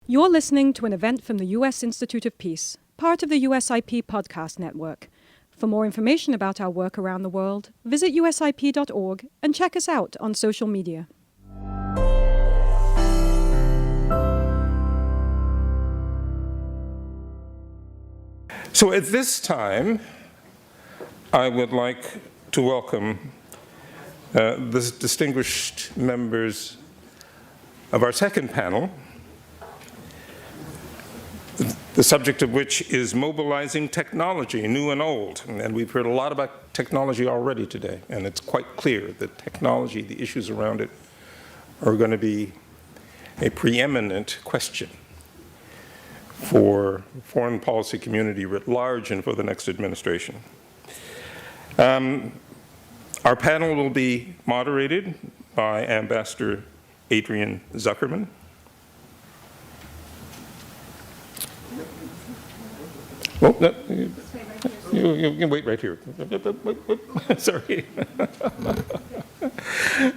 You're listening to an event from the U.S. Institute of Peace, part of the USIP podcast network. For more information about our work around the world, visit usip.org and check us out on social media. So at this time, I would like to welcome the distinguished members of our second panel, the subject of which is mobilizing technology, new and old. And we've heard a lot about technology already today, and it's quite clear that technology, the issues around it, are going to be a preeminent question for foreign policy community writ large and for the next administration. Our panel will be moderated by Ambassador Adrian Zuckerman. Oh, no, you can wait right here. Sorry.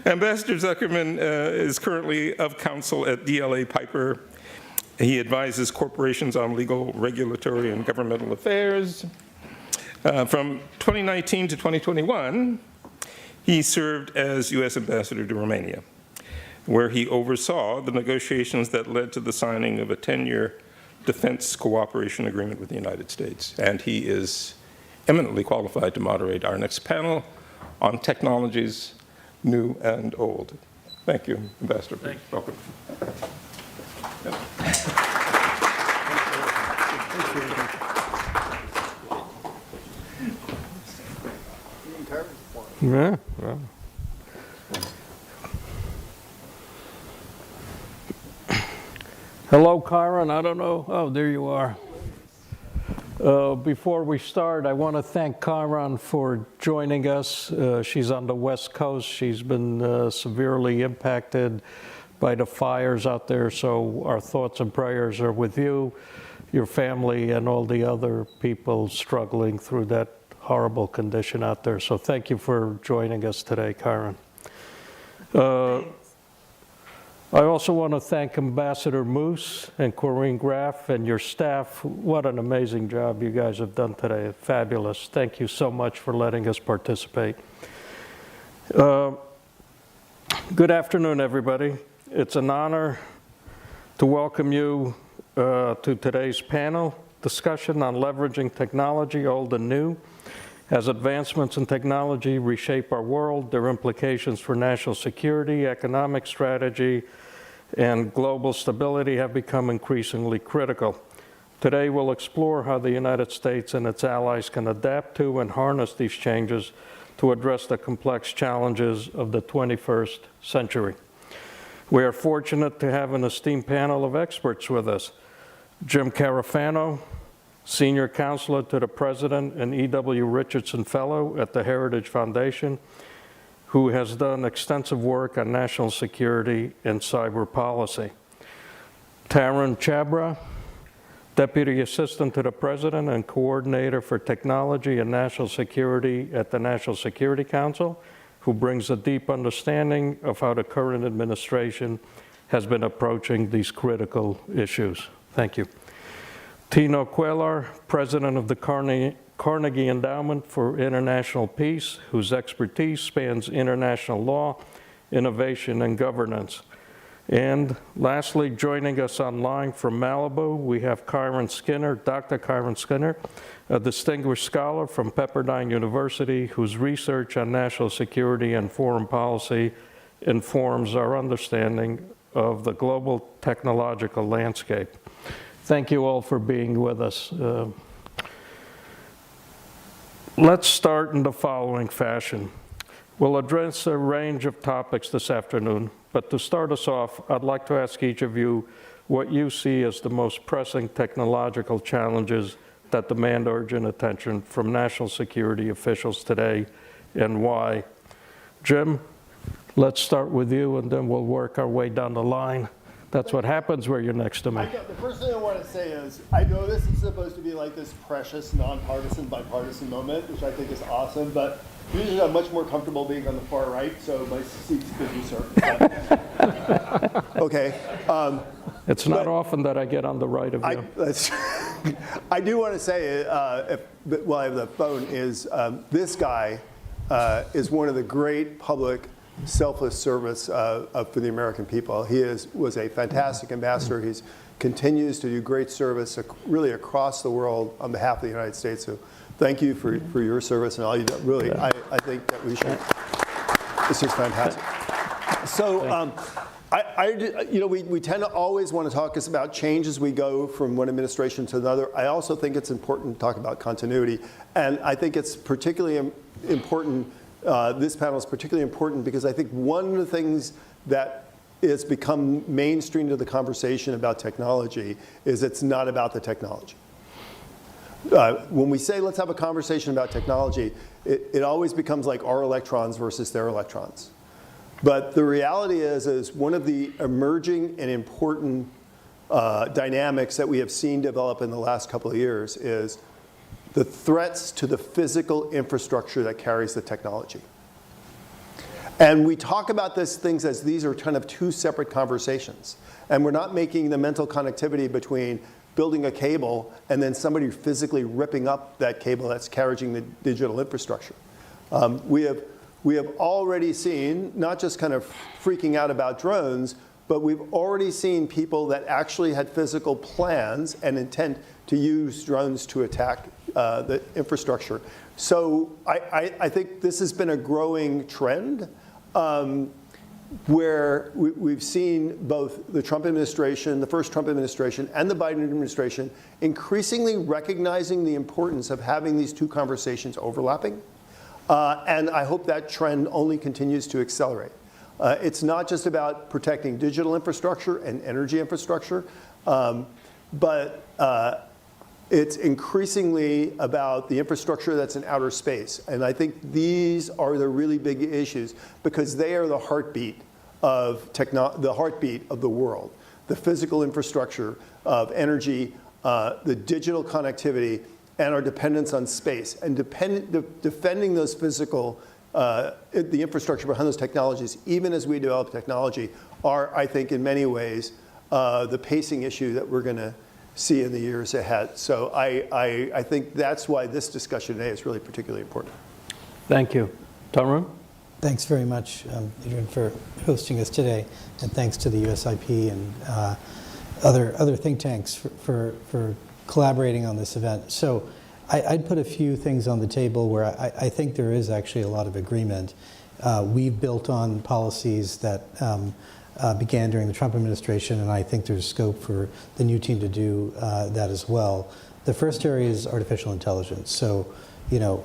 Ambassador Zuckerman is currently of counsel at DLA Piper. He advises corporations on legal, regulatory, and governmental affairs. From 2019 to 2021, he served as U.S. Ambassador to Romania, where he oversaw the negotiations that led to the signing of a 10-year defense cooperation agreement with the United States. And he is eminently qualified to moderate our next panel on technologies, new and old. Thank you, Ambassador. Thank you. Welcome. Yeah, yeah. Hello, Kyron. I don't know. Oh, there you are. Before we start, I want to thank Kyron for joining us. She's on the West Coast. She's been severely impacted by the fires out there, so our thoughts and prayers are with you, your family, and all the other people struggling through that horrible condition out there. So thank you for joining us today, Kyron. I also want to thank Ambassador Moose and Corinne Graff and your staff. What an amazing job you guys have done today. Fabulous. Thank you so much for letting us participate. Good afternoon, everybody. It's an honor to welcome you to today's panel discussion on leveraging technology, old and new. As advancements in technology reshape our world, their implications for national security, economic strategy, and global stability have become increasingly critical. Today, we'll explore how the United States and its allies can adapt to and harness these changes to address the complex challenges of the 21st century. We are fortunate to have an esteemed panel of experts with us. Jim Carafano, Senior Counselor to the President and E.W. Richardson Fellow at the Heritage Foundation, who has done extensive work on national security and cyber policy. Tarun Chhabra, Deputy Assistant to the President and Coordinator for Technology and National Security at the National Security Council, who brings a deep understanding of how the current administration has been approaching these critical issues. Thank you. Tino, Cuéllar, President of the Carnegie Endowment for International Peace, whose expertise spans international law, innovation, and governance. And lastly, joining us online from Malibu, we have Kyron Skinner, Dr. Kyron Skinner, a distinguished scholar from Pepperdine University, whose research on national security and foreign policy informs our understanding of the global technological landscape. Thank you all for being with us. Let's start in the following fashion. We'll address a range of topics this afternoon, but to start us off, I'd like to ask each of you what you see as the most pressing technological challenges that demand urgent attention from national security officials today, and why. Jim, let's start with you, and then we'll work our way down the line. That's what happens where you're next to me. The first thing I want to say is, I know this is supposed to be like this precious, nonpartisan, bipartisan moment, which I think is awesome, but usually I'm much more comfortable being on the far right, so my seat's good, sir. Okay. It's not often that I get on the right of you. I do want to say, while I have the phone, is this guy is one of the great public selfless service for the American people. He was a fantastic ambassador. He continues to do great service really across the world on behalf of the United States. So thank you for your service and all you do. Really, I think that we should. It's just fantastic. So, we tend to always want to talk about change as we go from one administration to another. I also think it's important to talk about continuity. And I think it's particularly important, this panel is particularly important because I think one of the things that has become mainstream to the conversation about technology is it's not about the technology. When we say let's have a conversation about technology, it always becomes like our electrons versus their electrons. But the reality is one of the emerging and important dynamics that we have seen develop in the last couple of years is the threats to the physical infrastructure that carries the technology. And we talk about these things as these are kind of two separate conversations. And we're not making the mental connectivity between building a cable and then somebody physically ripping up that cable that's carrying the digital infrastructure. We have already seen, not just kind of freaking out about drones, but we've already seen people that actually had physical plans and intent to use drones to attack the infrastructure. So I think this has been a growing trend where we've seen both the Trump administration, the first Trump administration, and the Biden administration increasingly recognizing the importance of having these two conversations overlapping. And I hope that trend only continues to accelerate. It's not just about protecting digital infrastructure and energy infrastructure, but it's increasingly about the infrastructure that's in outer space. And I think these are the really big issues because they are the heartbeat of the world. The physical infrastructure of energy, the digital connectivity, and our dependence on space. And defending those physical, the infrastructure behind those technologies, even as we develop technology, are, I think, in many ways, the pacing issue that we're going to see in the years ahead. So I think that's why this discussion today is really particularly important. Thank you. Tarun? Thanks very much, Adrian, for hosting us today. And thanks to the USIP and other think tanks for collaborating on this event. So I'd put a few things on the table where I think there is actually a lot of agreement. We've built on policies that began during the Trump administration, and I think there's scope for the new team to do that as well. The first area is artificial intelligence. So,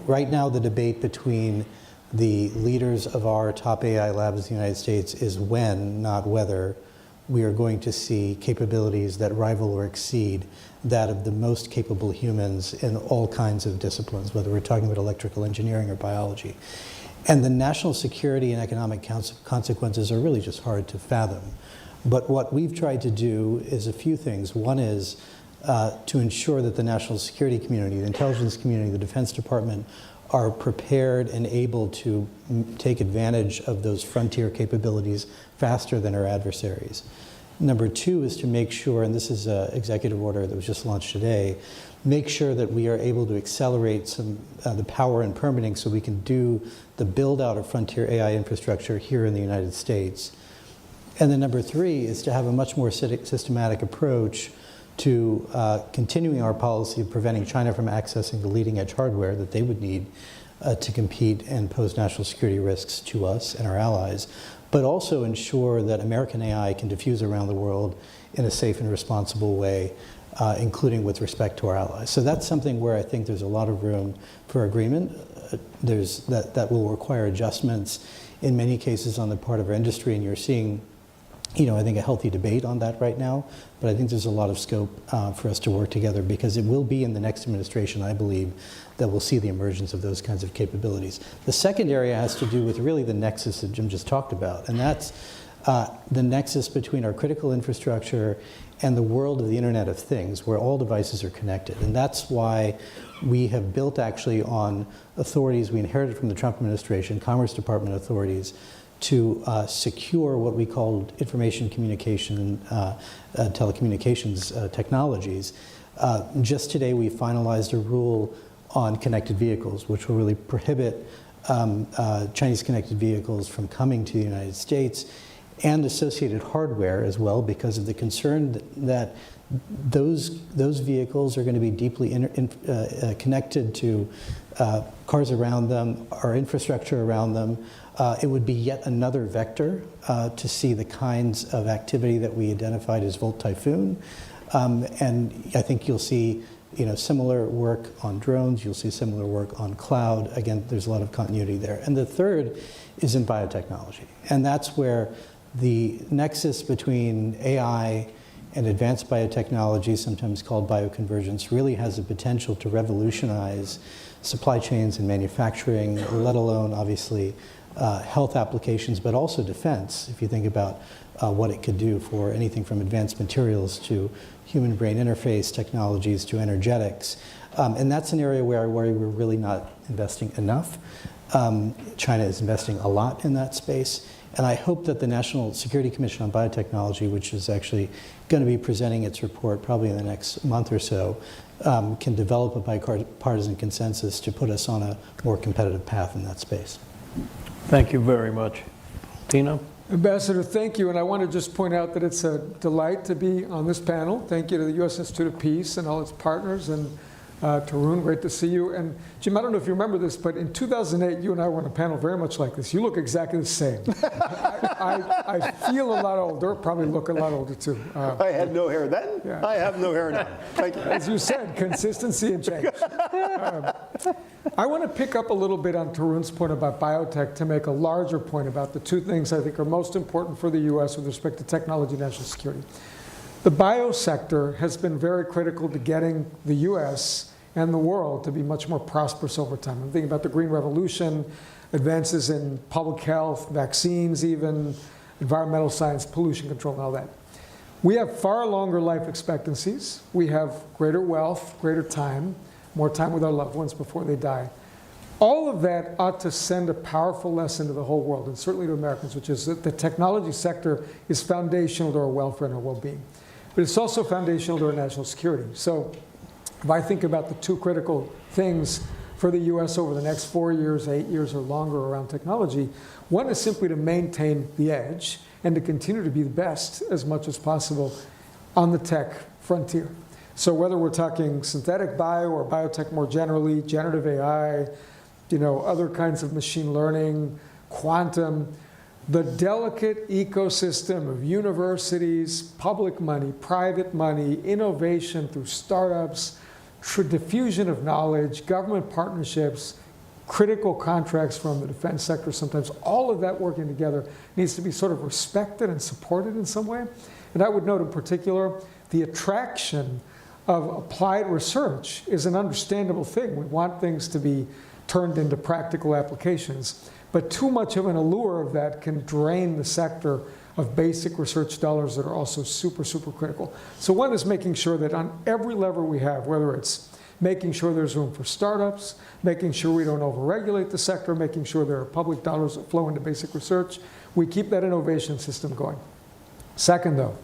right now the debate between the leaders of our top AI labs in the United States is when, not whether, we are going to see capabilities that rival or exceed that of the most capable humans in all kinds of disciplines, whether we're talking about electrical engineering or biology. And the national security and economic consequences are really just hard to fathom. But what we've tried to do is a few things. One is to ensure that the national security community, the intelligence community, the Defense Department are prepared and able to take advantage of those frontier capabilities faster than our adversaries. Number two is to make sure, and this is an executive order that was just launched today, make sure that we are able to accelerate the power and permitting so we can do the build out of frontier AI infrastructure here in the United States. And then number three is to have a much more systematic approach to continuing our policy of preventing China from accessing the leading edge hardware that they would need to compete and pose national security risks to us and our allies, but also ensure that American AI can diffuse around the world in a safe and responsible way, including with respect to our allies. So that's something where I think there's a lot of room for agreement. That will require adjustments in many cases on the part of our industry, and you're seeing I think a healthy debate on that right now, but I think there's a lot of scope for us to work together because it will be in the next administration, I believe, that we'll see the emergence of those kinds of capabilities. The second area has to do with really the nexus that Jim just talked about, and that's the nexus between our critical infrastructure and the world of the Internet of Things, where all devices are connected. And that's why we have built actually on authorities we inherited from the Trump administration, Commerce Department authorities, to secure what we call information communication, telecommunications technologies. Just today we finalized a rule on connected vehicles, which will really prohibit Chinese connected vehicles from coming to the United States and associated hardware as well, because of the concern that those vehicles are going to be deeply connected to cars around them, our infrastructure around them. It would be yet another vector to see the kinds of activity that we identified as Volt Typhoon. And I think you'll see similar work on drones, you'll see similar work on cloud. Again, there's a lot of continuity there. And the third is in biotechnology. And that's where the nexus between AI and advanced biotechnology, sometimes called bioconvergence, really has the potential to revolutionize supply chains and manufacturing, let alone, obviously, health applications, but also defense, if you think about what it could do for anything from advanced materials to human-brain interface technologies to energetics. And that's an area where I worry we're really not investing enough. China is investing a lot in that space. And I hope that the National Security Commission on Biotechnology, which is actually going to be presenting its report probably in the next month or so, can develop a bipartisan consensus to put us on a more competitive path in that space. Thank you very much. Tino? Ambassador, thank you. And I want to just point out that it's a delight to be on this panel. Thank you to the U.S. Institute of Peace and all its partners. And Tarun, great to see you. And Jim, I don't know if you remember this, but in 2008, you and I were on a panel very much like this. You look exactly the same. I feel a lot older, probably look a lot older too. I had no hair then. Yeah. I have no hair now. Thank you. As you said, consistency and change. I want to pick up a little bit on Tarun's point about biotech to make a larger point about the two things I think are most important for the U.S. with respect to technology and national security. The bio sector has been very critical to getting the U.S. and the world to be much more prosperous over time. I'm thinking about the Green Revolution, advances in public health, vaccines even, environmental science, pollution control, and all that. We have far longer life expectancies. We have greater wealth, greater time, more time with our loved ones before they die. All of that ought to send a powerful lesson to the whole world, and certainly to Americans, which is that the technology sector is foundational to our welfare and our well-being. But it's also foundational to our national security. So if I think about the two critical things for the U.S. over the next 4 years, 8 years, or longer around technology, one is simply to maintain the edge and to continue to be the best as much as possible on the tech frontier. So whether we're talking synthetic bio or biotech more generally, generative AI, other kinds of machine learning, quantum, the delicate ecosystem of universities, public money, private money, innovation through startups, diffusion of knowledge, government partnerships, critical contracts from the defense sector sometimes, all of that working together needs to be sort of respected and supported in some way. And I would note in particular, the attraction of applied research is an understandable thing. We want things to be turned into practical applications. But too much of an allure of that can drain the sector of basic research dollars that are also super, super critical. So one is making sure that on every lever we have, whether it's making sure there's room for startups, making sure we don't overregulate the sector, making sure there are public dollars that flow into basic research, we keep that innovation system going. Second, though,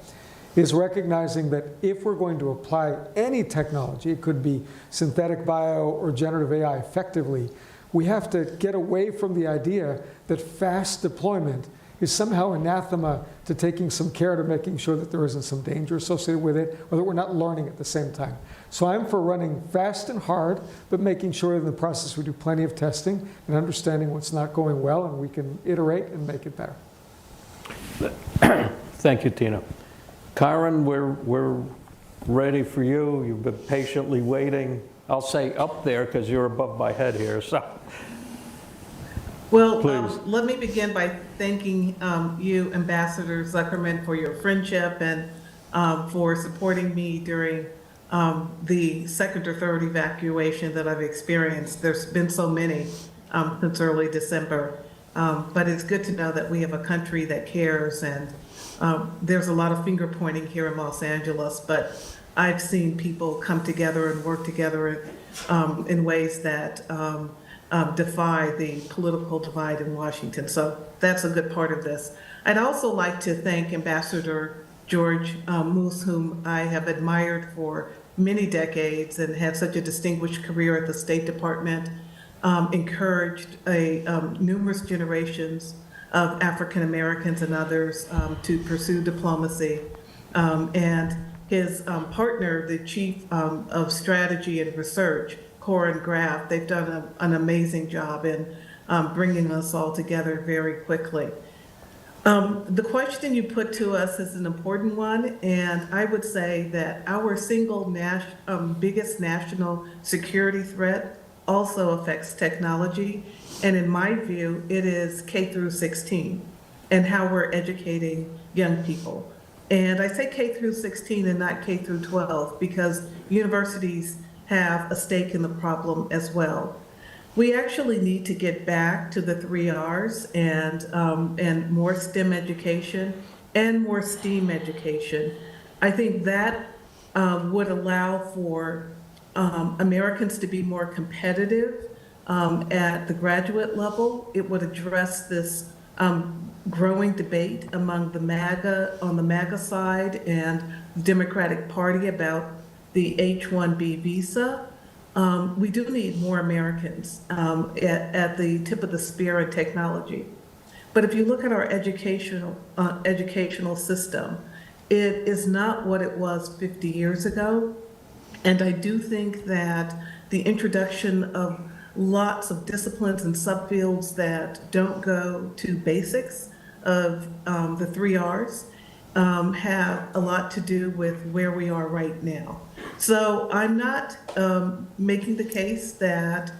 is recognizing that if we're going to apply any technology, it could be synthetic bio or generative AI effectively, we have to get away from the idea that fast deployment is somehow anathema to taking some care to making sure that there isn't some danger associated with it, or that we're not learning at the same time. So I'm for running fast and hard, but making sure in the process we do plenty of testing and understanding what's not going well, and we can iterate and make it better. Thank you, Tino. Karen, we're ready for you. You've been patiently waiting. I'll say up there because you're above my head here. So, well, please. Let me begin by thanking you, Ambassador Zuckerman, for your friendship and for supporting me during the second or third evacuation that I've experienced. There's been so many since early December, but it's good to know that we have a country that cares, and there's a lot of finger pointing here in Los Angeles, but I've seen people come together and work together in ways that defy the political divide in Washington. So that's a good part of this. I'd also like to thank Ambassador George Moose, whom I have admired for many decades and had such a distinguished career at the State Department, encouraged numerous generations of African Americans and others to pursue diplomacy. And his partner, the Chief of Strategy and Research, Corin Graff, they've done an amazing job in bringing us all together very quickly. The question you put to us is an important one, and I would say that our single biggest national security threat also affects technology, and in my view, it is K through 16 and how we're educating young people. And I say K through 16 and not K through 12 because universities have a stake in the problem as well. We actually need to get back to the 3 R's and more STEM education and more STEAM education. I think that would allow for Americans to be more competitive at the graduate level. It would address this growing debate among on the MAGA side and the Democratic Party about the H-1B visa. We do need more Americans at the tip of the spear in technology. But if you look at our educational system, it is not what it was 50 years ago. And I do think that the introduction of lots of disciplines and subfields that don't go to basics of the 3 R's have a lot to do with where we are right now. So I'm not making the case that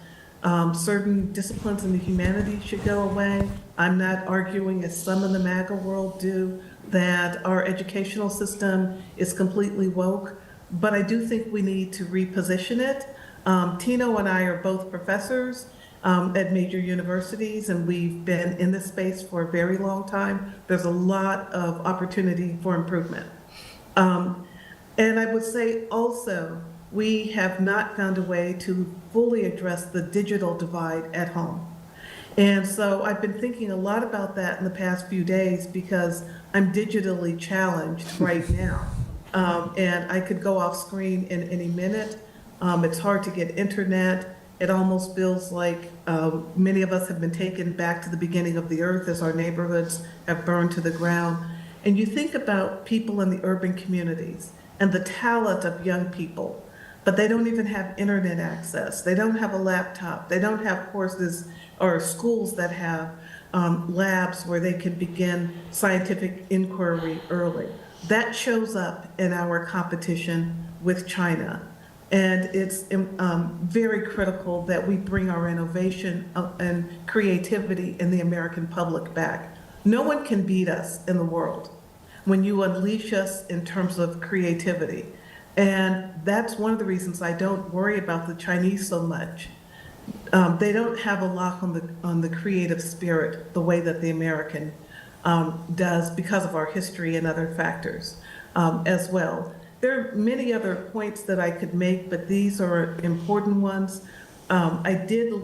certain disciplines in the humanities should go away. I'm not arguing, as some in the MAGA world do, that our educational system is completely woke, but I do think we need to reposition it. Tino and I are both professors at major universities, and we've been in this space for a very long time. There's a lot of opportunity for improvement. And I would say also, we have not found a way to fully address the digital divide at home. And so I've been thinking a lot about that in the past few days because I'm digitally challenged right now. And I could go off screen in any minute. It's hard to get internet. It almost feels like many of us have been taken back to the beginning of the earth as our neighborhoods have burned to the ground. And you think about people in the urban communities and the talent of young people, but they don't even have internet access. They don't have a laptop. They don't have courses or schools that have labs where they can begin scientific inquiry early. That shows up in our competition with China. And it's very critical that we bring our innovation and creativity in the American public back. No one can beat us in the world when you unleash us in terms of creativity. And that's one of the reasons I don't worry about the Chinese so much. They don't have a lock on the creative spirit the way that the American does because of our history and other factors as well. There are many other points that I could make, but these are important ones. I did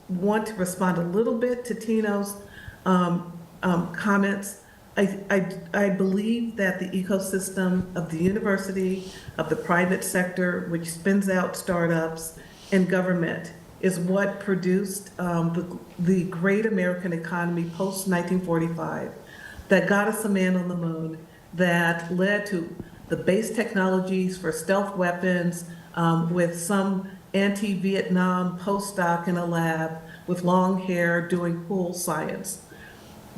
want to respond a little bit to Tino's comments. I believe that the ecosystem of the university, of the private sector, which spins out startups, and government is what produced the great American economy post-1945 that got us a man on the moon, that led to the base technologies for stealth weapons with some anti-Vietnam postdoc in a lab with long hair doing cool science.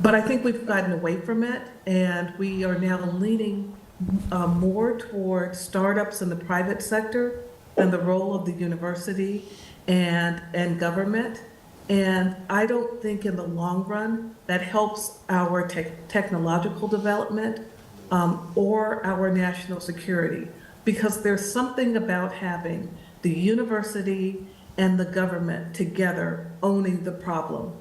But I think we've gotten away from it, and we are now leaning more toward startups in the private sector and the role of the university and government. And I don't think in the long run that helps our technological development or our national security, because there's something about having the university and the government together owning the problem.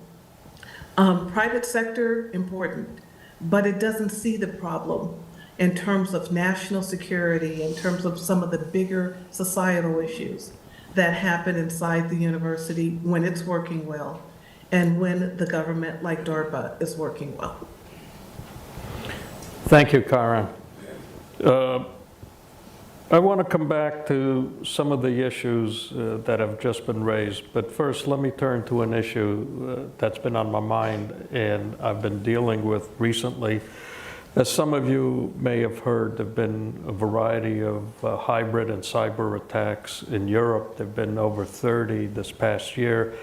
Private sector, important, but it doesn't see the problem in terms of national security, in terms of some of the bigger societal issues. that happen inside the university when it's working well and when the government like DARPA is working well. Thank you, Karen. I want to come back to some of the issues that have just been raised, but first let me turn to an issue that's been on my mind and I've been dealing with recently. As some of you may have heard, there have been a variety of hybrid and cyber attacks in Europe. There have been over 30 this past year,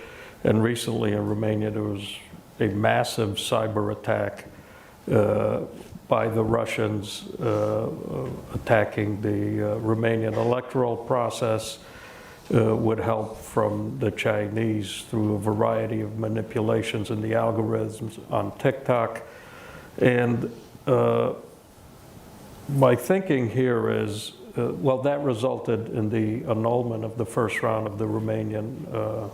and recently in Romania there was a massive cyber attack by the Russians attacking the Romanian electoral process with help from the Chinese through a variety of manipulations in the algorithms on TikTok. And my thinking here is, well, that resulted in the annulment of the first round of the Romanian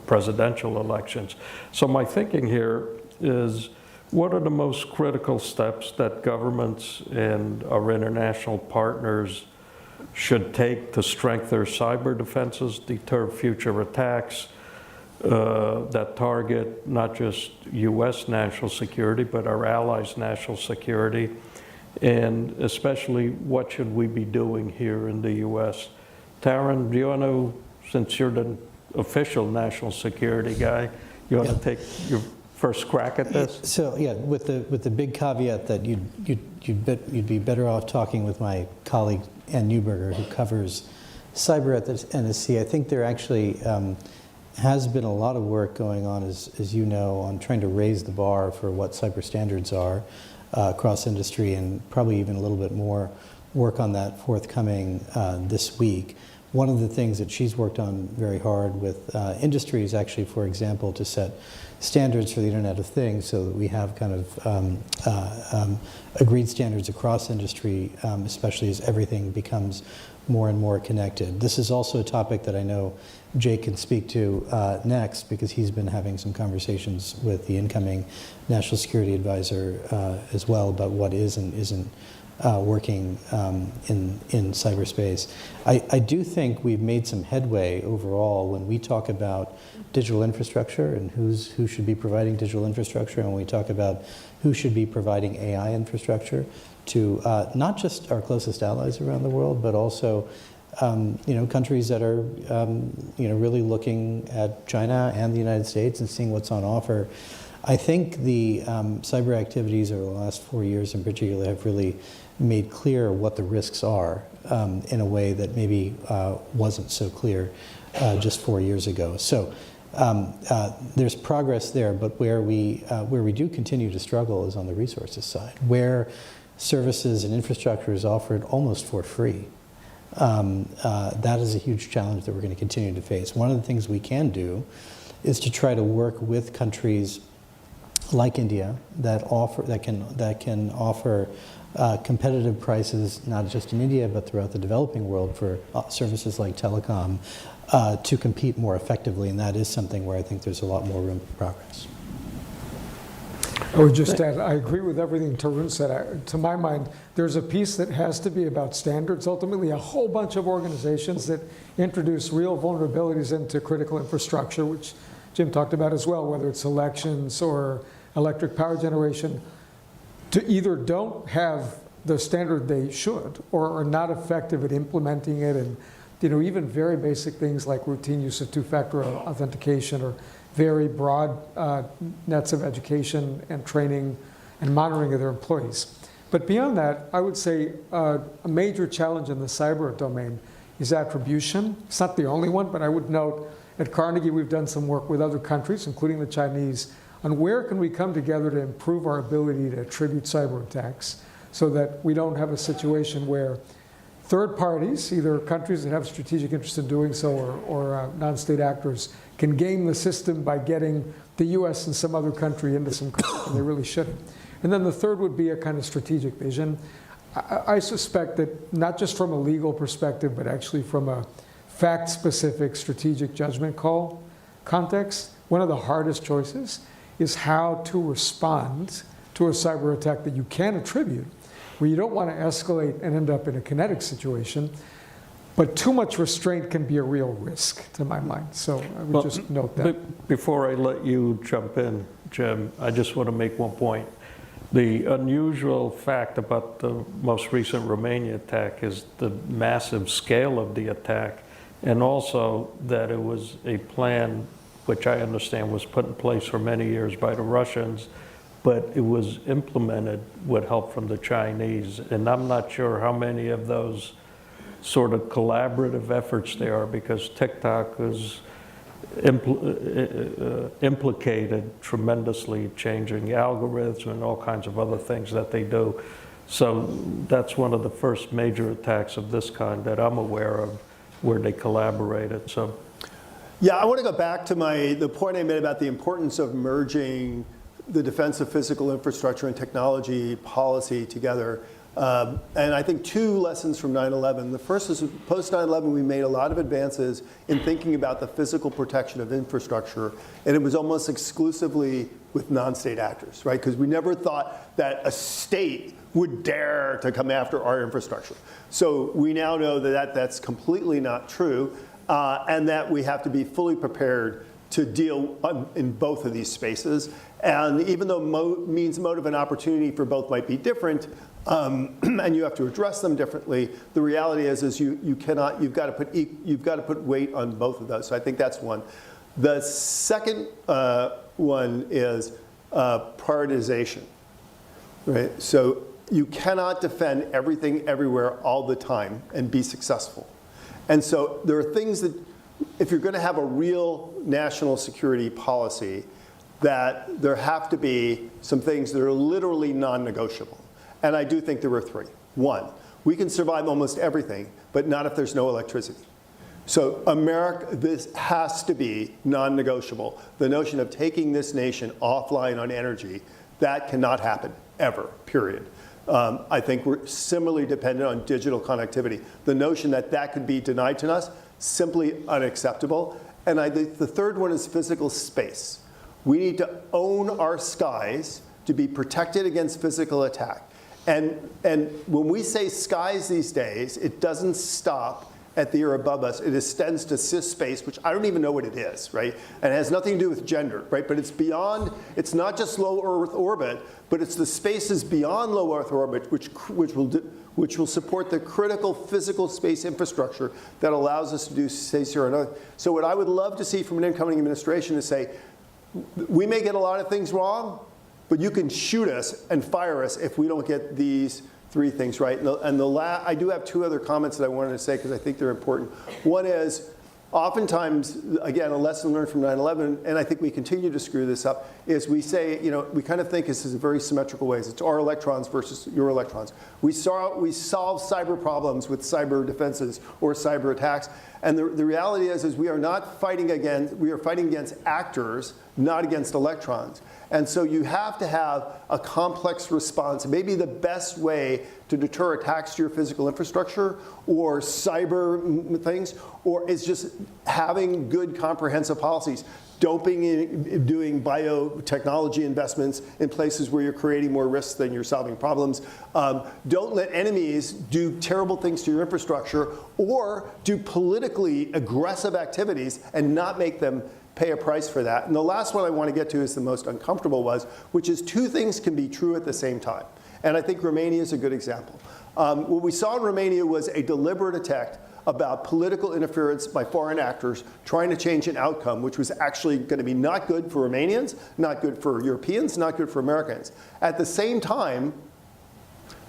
presidential elections. So my thinking here is, what are the most critical steps that governments and our international partners should take to strengthen their cyber defenses, deter future attacks that target not just U.S. national security, but our allies' national security? And especially, what should we be doing here in the U.S.? Tarun, do you want to, since you're the official national security guy, you want to take your first crack at this? So yeah, with the big caveat that you'd be better off talking with my colleague Ann Neuberger, who covers cyber at the NSC. I think there actually has been a lot of work going on, as you know, on trying to raise the bar for what cyber standards are across industry, and probably even a little bit more work on that forthcoming this week. One of the things that she's worked on very hard with industry is actually, for example, to set standards for the Internet of Things so that we have kind of agreed standards across industry, especially as everything becomes more and more connected. This is also a topic that I know Jake can speak to next, because he's been having some conversations with the incoming National Security Advisor as well about what is and isn't working in cyberspace. I do think we've made some headway overall when we talk about digital infrastructure and who should be providing digital infrastructure, and when we talk about who should be providing AI infrastructure to not just our closest allies around the world, but also countries that are really looking at China and the United States and seeing what's on offer. I think the cyber activities over the last 4 years in particular have really made clear what the risks are in a way that maybe wasn't so clear just 4 years ago. So there's progress there, but where we do continue to struggle is on the resources side, where services and infrastructure is offered almost for free. That is a huge challenge that we're going to continue to face. One of the things we can do is to try to work with countries like India that can offer competitive prices, not just in India, but throughout the developing world for services like telecom to compete more effectively. And that is something where I think there's a lot more room for progress. I would just add, I agree with everything Tarun said. To my mind, there's a piece that has to be about standards. Ultimately, a whole bunch of organizations that introduce real vulnerabilities into critical infrastructure, which Jim talked about as well, whether it's elections or electric power generation, to either don't have the standard they should or are not effective at implementing it. And even very basic things like routine use of two-factor authentication or very broad nets of education and training and monitoring of their employees. But beyond that, I would say a major challenge in the cyber domain is attribution. It's not the only one, but I would note at Carnegie we've done some work with other countries, including the Chinese, on where can we come together to improve our ability to attribute cyber attacks so that we don't have a situation where third parties, either countries that have strategic interest in doing so or non-state actors, can game the system by getting the US and some other country into some country and they really shouldn't. And then the third would be a kind of strategic vision. I suspect that not just from a legal perspective, but actually from a fact-specific strategic judgment call context, one of the hardest choices is how to respond to a cyber attack that you can attribute, where you don't want to escalate and end up in a kinetic situation. But too much restraint can be a real risk, to my mind. So I would just note that. Before I let you jump in, Jim, I just want to make one point. The unusual fact about the most recent Romania attack is the massive scale of the attack, and also that it was a plan which I understand was put in place for many years by the Russians, but it was implemented with help from the Chinese. And I'm not sure how many of those sort of collaborative efforts there are, because TikTok is implicated tremendously, changing algorithms and all kinds of other things that they do. So that's one of the first major attacks of this kind that I'm aware of where they collaborated. So, yeah, I want to go back to the point I made about the importance of merging the defense of physical infrastructure and technology policy together. And I think two lessons from 9/11. The first is post 9/11, we made a lot of advances in thinking about the physical protection of infrastructure, and it was almost exclusively with non-state actors, right? Because we never thought that a state would dare to come after our infrastructure. So we now know that that's completely not true, and that we have to be fully prepared to deal in both of these spaces. And even though means, motive, and opportunity for both might be different, and you have to address them differently, the reality is you've got to put weight on both of those. So I think that's one. The second one is prioritization, right? So you cannot defend everything everywhere all the time and be successful. And so there are things that, if you're going to have a real national security policy, that there have to be some things that are literally non-negotiable. And I do think there were three. One, we can survive almost everything, but not if there's no electricity. So America, this has to be non-negotiable. The notion of taking this nation offline on energy, that cannot happen, ever, period. I think we're similarly dependent on digital connectivity. The notion that that could be denied to us, simply unacceptable. And I think the third one is physical space. We need to own our skies to be protected against physical attack. And when we say skies these days, it doesn't stop at the air above us. It extends to cis space, which I don't even know what it is, right? And it has nothing to do with gender, right? But it's beyond, it's not just low Earth orbit, but it's the spaces beyond low Earth orbit which will support the critical physical space infrastructure that allows us to do space here on Earth. So what I would love to see from an incoming administration is say, we may get a lot of things wrong, but you can shoot us and fire us if we don't get these three things right. And I do have two other comments that I wanted to say because I think they're important. One is, oftentimes, again, a lesson learned from 9/11, and I think we continue to screw this up, is we say, we kind of think this is a very symmetrical ways. It's our electrons versus your electrons. We solve cyber problems with cyber defenses or cyber attacks. And the reality is we are not fighting against, we are fighting against actors, not against electrons. And so you have to have a complex response. Maybe the best way to deter attacks to your physical infrastructure or cyber things, or is just having good comprehensive policies. Doing biotechnology investments in places where you're creating more risks than you're solving problems. Don't let enemies do terrible things to your infrastructure or do politically aggressive activities and not make them pay a price for that. And the last one I want to get to is the most uncomfortable which is two things can be true at the same time. And I think Romania is a good example. What we saw in Romania was a deliberate attack about political interference by foreign actors trying to change an outcome, which was actually going to be not good for Romanians, not good for Europeans, not good for Americans. At the same time,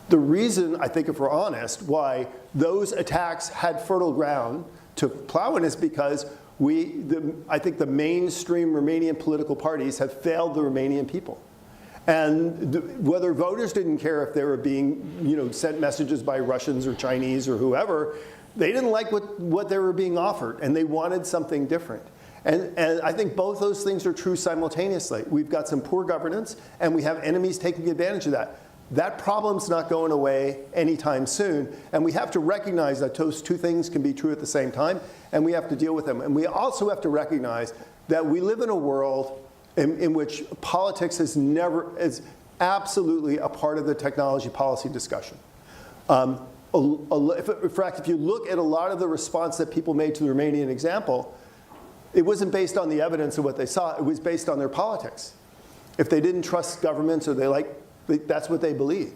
the reason, I think if we're honest, why those attacks had fertile ground to plow in is because I think the mainstream Romanian political parties have failed the Romanian people. And whether voters didn't care if they were being sent messages by Russians or Chinese or whoever, they didn't like what they were being offered, and they wanted something different. And I think both those things are true simultaneously. We've got some poor governance, and we have enemies taking advantage of that. That problem's not going away anytime soon, and we have to recognize that those two things can be true at the same time, and we have to deal with them. And we also have to recognize that we live in a world in which politics is absolutely a part of the technology policy discussion. in fact, if you look at a lot of the response that people made to the Romanian example, it wasn't based on the evidence of what they saw. It was based on their politics. If they didn't trust governments or that's what they believed.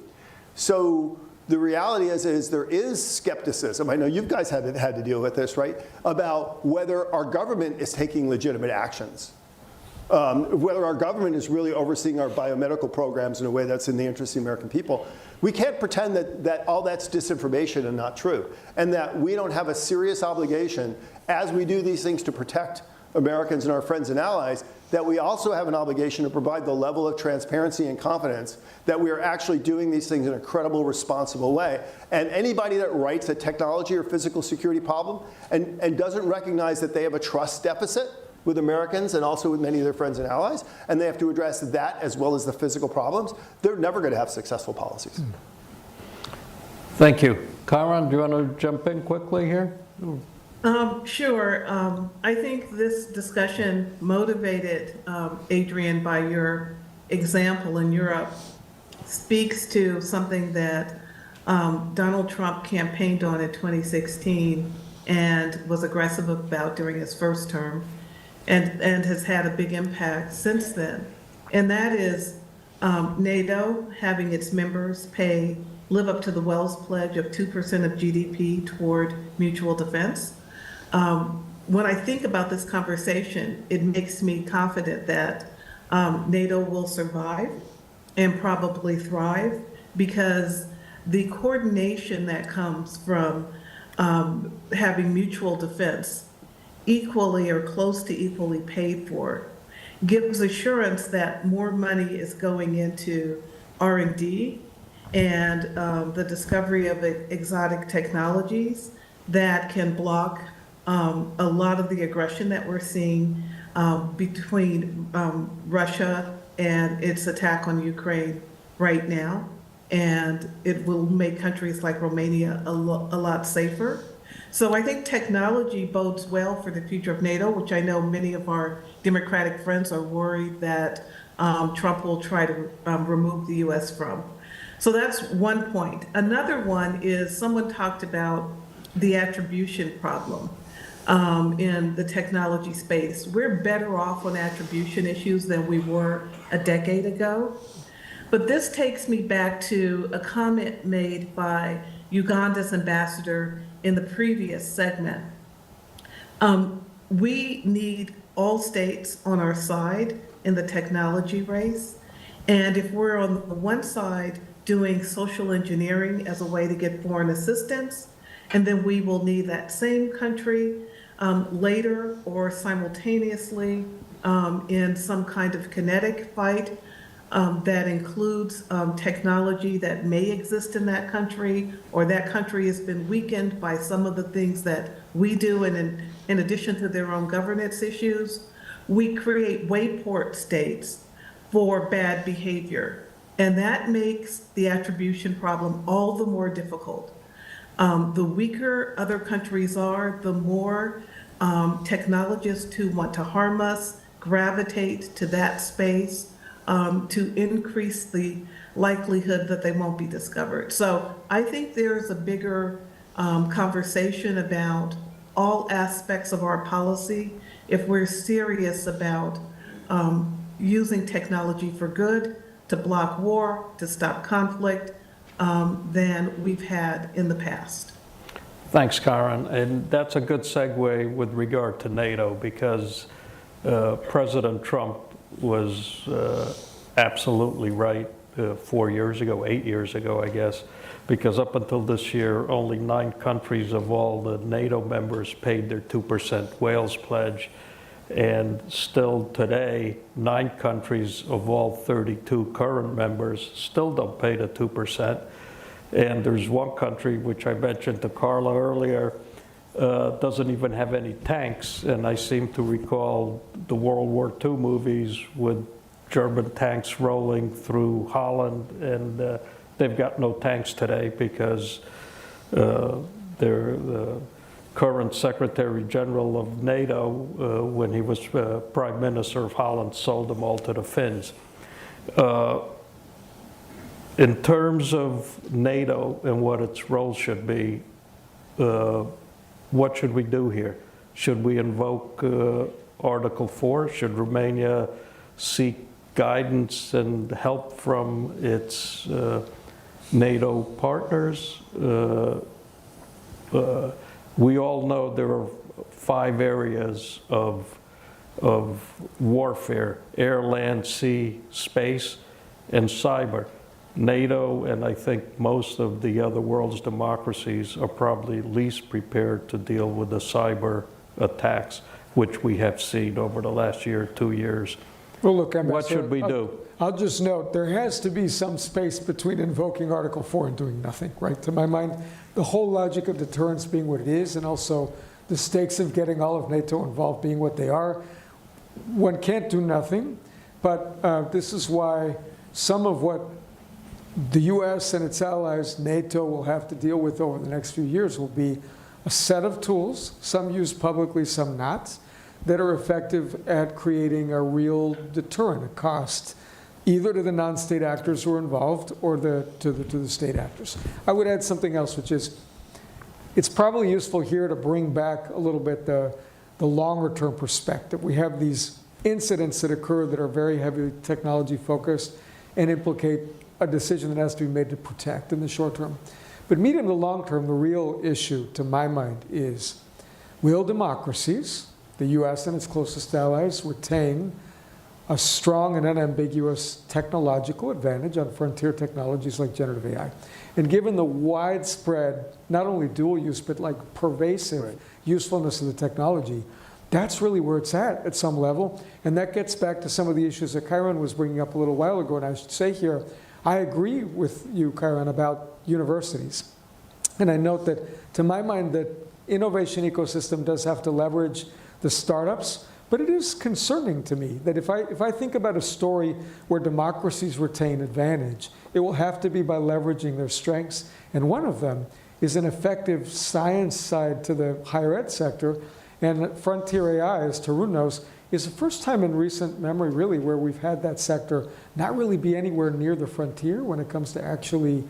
So the reality is there is skepticism. I know you guys had to deal with this, right? About whether our government is taking legitimate actions. Whether our government is really overseeing our biomedical programs in a way that's in the interest of the American people. We can't pretend that all that's disinformation and not true, and that we don't have a serious obligation as we do these things to protect Americans and our friends and allies, that we also have an obligation to provide the level of transparency and confidence that we are actually doing these things in a credible, responsible way. And anybody that writes a technology or physical security problem and doesn't recognize that they have a trust deficit with Americans and also with many of their friends and allies, and they have to address that as well as the physical problems, they're never going to have successful policies. Thank you. Karan, do you want to jump in quickly here? Sure. I think this discussion motivated, Adrian, by your example in Europe, speaks to something that Donald Trump campaigned on in 2016 and was aggressive about during his first term, and has had a big impact since then. And that is NATO having its members live up to the Wells Pledge of 2% of GDP toward mutual defense. When I think about this conversation, it makes me confident that NATO will survive and probably thrive, because the coordination that comes from having mutual defense equally or close to equally paid for gives assurance that more money is going into R&D and the discovery of exotic technologies that can block a lot of the aggression that we're seeing between Russia and its attack on Ukraine right now. And it will make countries like Romania a lot safer. So I think technology bodes well for the future of NATO, which I know many of our Democratic friends are worried that Trump will try to remove the US from. So that's one point. Another one is someone talked about the attribution problem in the technology space. We're better off on attribution issues than we were a decade ago. But this takes me back to a comment made by Uganda's ambassador in the previous segment. We need all states on our side in the technology race. And if we're on the one side doing social engineering as a way to get foreign assistance, and then we will need that same country later or simultaneously in some kind of kinetic fight that includes technology that may exist in that country, or that country has been weakened by some of the things that we do, and in addition to their own governance issues, we create wayport states for bad behavior. And that makes the attribution problem all the more difficult. The weaker other countries are, the more technologists who want to harm us gravitate to that space to increase the likelihood that they won't be discovered. So I think there's a bigger conversation about all aspects of our policy. If we're serious about using technology for good, to block war, to stop conflict, than we've had in the past. Thanks, Karen. And that's a good segue with regard to NATO, because President Trump was absolutely right 4 years ago, 8 years ago, I guess, because up until this year, only 9 countries of all the NATO members paid their 2% Wales pledge. And still today, 9 countries of all 32 current members still don't pay the 2%. And there's one country, which I mentioned to Carla earlier, doesn't even have any tanks. And I seem to recall the World War II movies with German tanks rolling through Holland, and they've got no tanks today because the current Secretary General of NATO, when he was Prime Minister of Holland, sold them all to the Finns. In terms of NATO and what its role should be, what should we do here? Should we invoke Article 4? Should Romania seek guidance and help from its NATO partners? We all know there are 5 areas of warfare: air, land, sea, space, and cyber. NATO, and I think most of the other world's democracies, are probably least prepared to deal with the cyber attacks, which we have seen over the last year, 2 years. Well, look, What should we do? I'll just note, there has to be some space between invoking Article 4 and doing nothing, right? To my mind, the whole logic of deterrence being what it is, and also the stakes of getting all of NATO involved being what they are, one can't do nothing, but this is why some of what the US and its allies, NATO, will have to deal with over the next few years will be a set of tools, some used publicly, some not, that are effective at creating a real deterrent, a cost, either to the non-state actors who are involved or to the state actors. I would add something else, which is, it's probably useful here to bring back a little bit the longer term perspective. We have these incidents that occur that are very heavily technology focused and implicate a decision that has to be made to protect in the short term. But medium to long term, the real issue, to my mind, is will democracies, the US and its closest allies, retain a strong and unambiguous technological advantage on frontier technologies like generative AI? And given the widespread, not only dual use, but like pervasive usefulness of the technology, that's really where it's at some level. And that gets back to some of the issues that Kyron was bringing up a little while ago. And I should say here, I agree with you, Kyron, about universities. And I note that, to my mind, that innovation ecosystem does have to leverage the startups. But it is concerning to me that if I think about a story where democracies retain advantage, it will have to be by leveraging their strengths. And one of them is an effective science side to the higher ed sector. And frontier AI, as Tarun knows, is the first time in recent memory, really, where we've had that sector not really be anywhere near the frontier when it comes to actually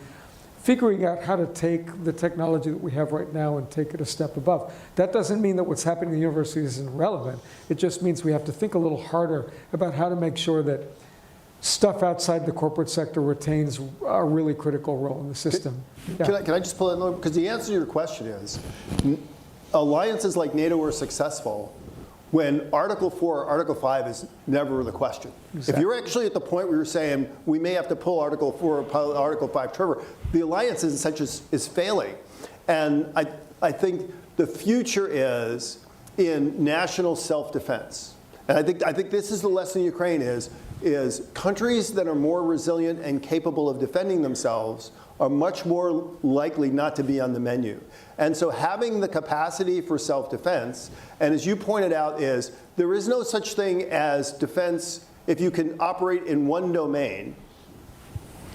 figuring out how to take the technology that we have right now and take it a step above. That doesn't mean that what's happening in the university isn't relevant. It just means we have to think a little harder about how to make sure that stuff outside the corporate sector retains a really critical role in the system. Can I just pull in, because the answer to your question is, alliances like NATO are successful when Article 4 or Article 5 is never the question. Exactly. If you're actually at the point where you're saying, we may have to pull Article 4 or Article 5 trigger, the alliance is failing. And I think the future is in national self-defense. And I think this is the lesson in Ukraine is countries that are more resilient and capable of defending themselves are much more likely not to be on the menu. And so having the capacity for self-defense, and as you pointed out, is there is no such thing as defense if you can operate in one domain,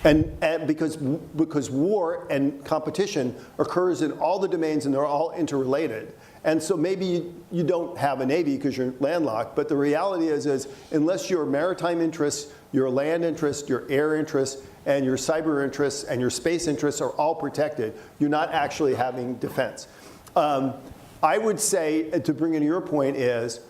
and because war and competition occurs in all the domains and they're all interrelated. And so maybe you don't have a navy because you're landlocked, but the reality is unless your maritime interests, your land interests, your air interests, and your cyber interests and your space interests are all protected, you're not actually having defense. I would say, to bring in your point, is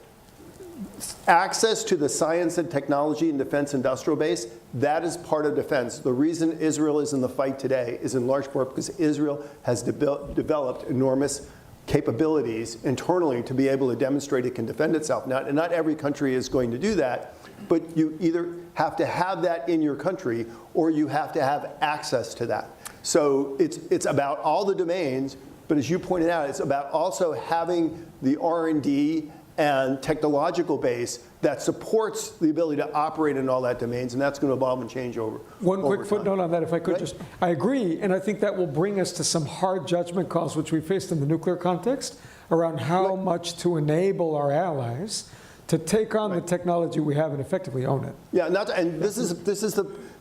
access to the science and technology and defense industrial base, that is part of defense. The reason Israel is in the fight today is in large part because Israel has developed enormous capabilities internally to be able to demonstrate it can defend itself. Not every country is going to do that, but you either have to have that in your country or you have to have access to that. So it's about all the domains, but as you pointed out, it's about also having the R&D and technological base that supports the ability to operate in all that domains, and that's going to evolve and change over One quick time. footnote on that, if I could I agree, and I think that will bring us to some hard judgment calls, which we faced in the nuclear context, around how much to enable our allies to take on the technology we have and effectively own it. Yeah,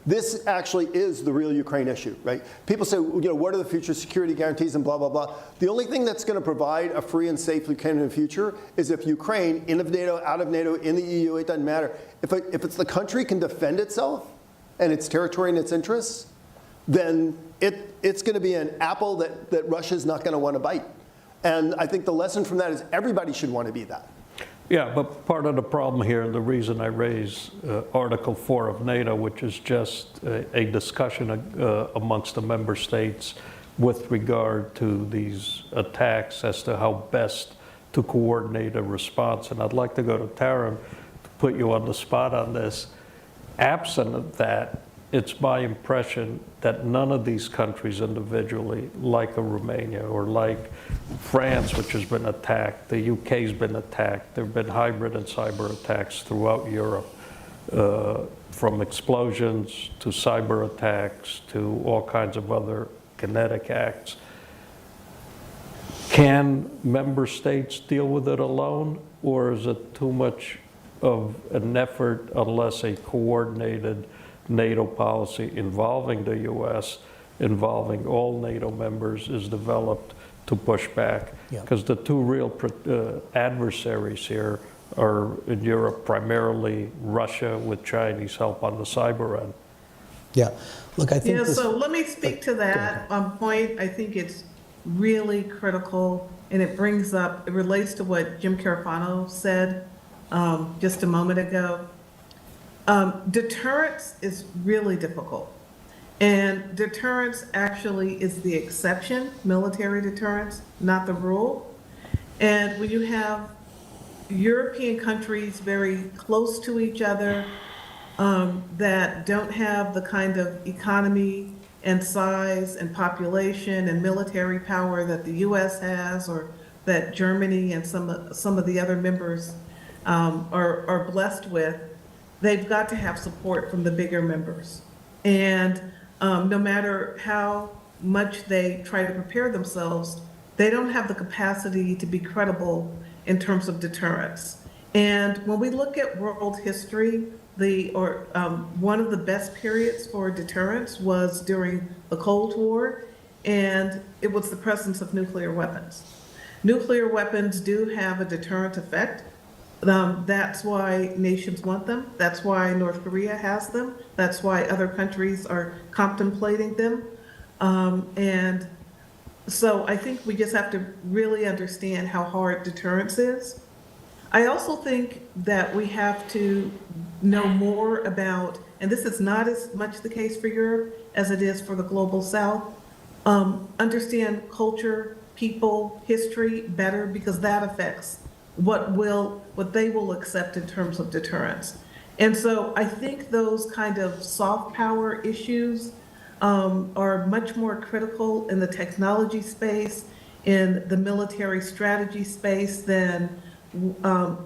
this actually is the real Ukraine issue, right? People say, what are the future security guarantees and blah, blah, blah. The only thing that's going to provide a free and safe Ukraine in the future is if Ukraine, in of NATO, out of NATO, in the EU, it doesn't matter. If it's the country can defend itself and its territory and its interests, then it's going to be an apple that Russia's not going to want to bite. And I think the lesson from that is everybody should want to be that. Yeah, but part of the problem here, the reason I raise Article 4 of NATO, which is just a discussion amongst the member states with regard to these attacks as to how best to coordinate a response. And I'd like to go to Tarun to put you on the spot on this. Absent of that, it's my impression that none of these countries individually, like a Romania or like France, which has been attacked, the UK's been attacked, there have been hybrid and cyber attacks throughout Europe, from explosions to cyber attacks to all kinds of other kinetic acts. Can member states deal with it alone, or is it too much of an effort unless a coordinated NATO policy involving the US, involving all NATO members, is developed to push back? Because the two real adversaries here are in Europe, primarily Russia with Chinese help on the cyber end. Yeah, look, I think Yeah, this, so let me speak to that point. I think it's really critical, and it relates to what Jim Carafano said just a moment ago. Deterrence is really difficult. And deterrence actually is the exception, military deterrence, not the rule. And when you have European countries very close to each other that don't have the kind of economy and size and population and military power that the US has, or that Germany and some of the other members are blessed with, they've got to have support from the bigger members. And no matter how much they try to prepare themselves, they don't have the capacity to be credible in terms of deterrence. And when we look at world history, one of the best periods for deterrence was during the Cold War, and it was the presence of nuclear weapons. Nuclear weapons do have a deterrent effect. That's why nations want them. That's why North Korea has them. That's why other countries are contemplating them. And so I think we just have to really understand how hard deterrence is. I also think that we have to know more about, and this is not as much the case for Europe as it is for the global South, understand culture, people, history better, because that affects what they will accept in terms of deterrence. And so I think those kind of soft power issues are much more critical in the technology space, in the military strategy space, than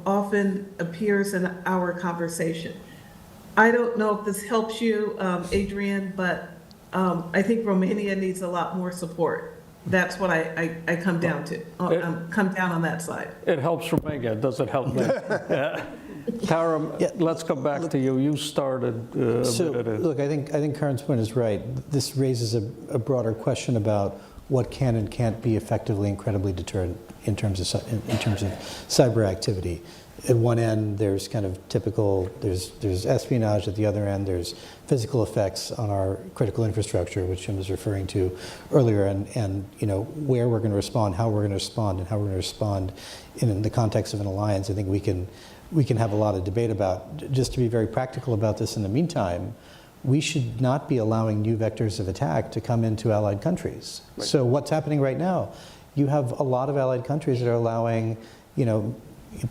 often appears in our conversation. I don't know if this helps you, Adrian, but I think Romania needs a lot more support. That's what I come down to, come down on that side. It helps Romania, it doesn't help me. Tarun, let's come back to you. You started so, look, I think Karen's point is right. This raises a broader question about what can and can't be effectively and credibly deterrent in terms of cyber activity. At one end, there's kind of typical, there's espionage. At the other end, there's physical effects on our critical infrastructure, which Jim was referring to earlier, and where we're going to respond, how we're going to respond, and how we're going to respond in the context of an alliance. I think we can have a lot of debate about. Just to be very practical about this in the meantime, we should not be allowing new vectors of attack to come into allied countries. Right. So what's happening right now, you have a lot of allied countries that are allowing,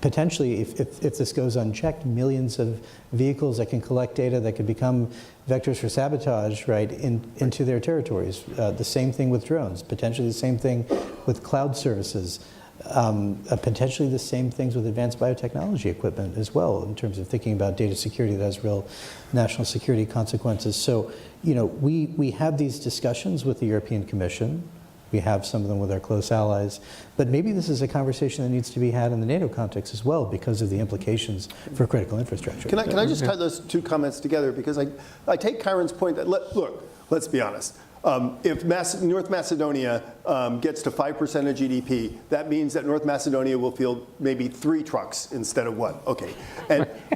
potentially, if this goes unchecked, millions of vehicles that can collect data that could become vectors for sabotage, right, into their territories. The same thing with drones, potentially the same thing with cloud services, potentially the same things with advanced biotechnology equipment as well, in terms of thinking about data security that has real national security consequences. So, we have these discussions with the European Commission. We have some of them with our close allies, but maybe this is a conversation that needs to be had in the NATO context as well, because of the implications for critical infrastructure. Can I just tie those two comments together? Because I take Karen's point that, look, let's be honest. If North Macedonia gets to 5% of GDP, that means that North Macedonia will field maybe 3 trucks instead of 1. Okay,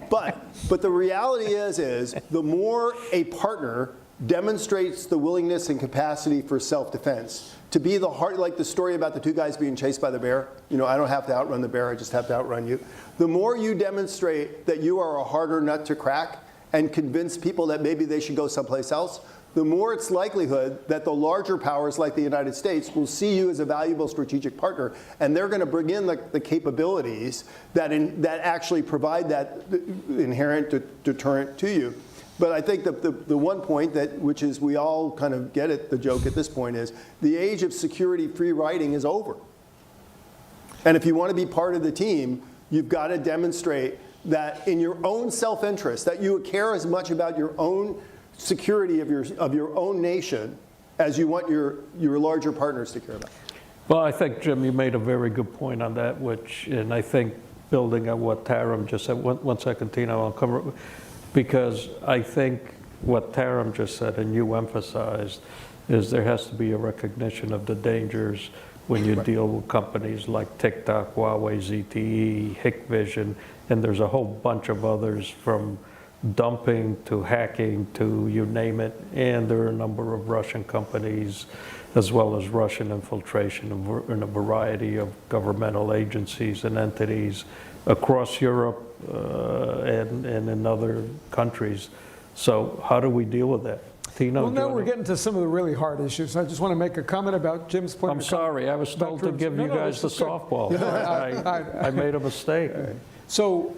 but the reality is the more a partner demonstrates the willingness and capacity for self-defense. To be the heart, like the story about the two guys being chased by the bear. You know, I don't have to outrun the bear, I just have to outrun you. The more you demonstrate that you are a harder nut to crack and convince people that maybe they should go someplace else, the more it's likelihood that the larger powers like the United States will see you as a valuable strategic partner, and they're going to bring in the capabilities that actually provide that inherent deterrent to you. But I think the one point which is we all kind of get it, the joke at this point is, the age of security-free riding is over. And if you want to be part of the team, you've got to demonstrate that in your own self-interest, that you care as much about your own security of your own nation as you want your larger partners to care about. Well, I think, Jim, you made a very good point on that, and I think building on what Tarun just said, one second, Tino, I'll come, because I think what Tarun just said and you emphasized is there has to be a recognition of the dangers when you deal with companies like TikTok, Huawei, ZTE, Hikvision, and there's a whole bunch of others, from dumping to hacking to you name it, and there are a number of Russian companies as well as Russian infiltration in a variety of governmental agencies and entities across Europe and in other countries. So how do we deal with that? Tino, well, now we're getting to some of the really hard issues. I just want to make a comment about Jim's point. I'm sorry, I was told to give you guys the softball. I made a mistake. So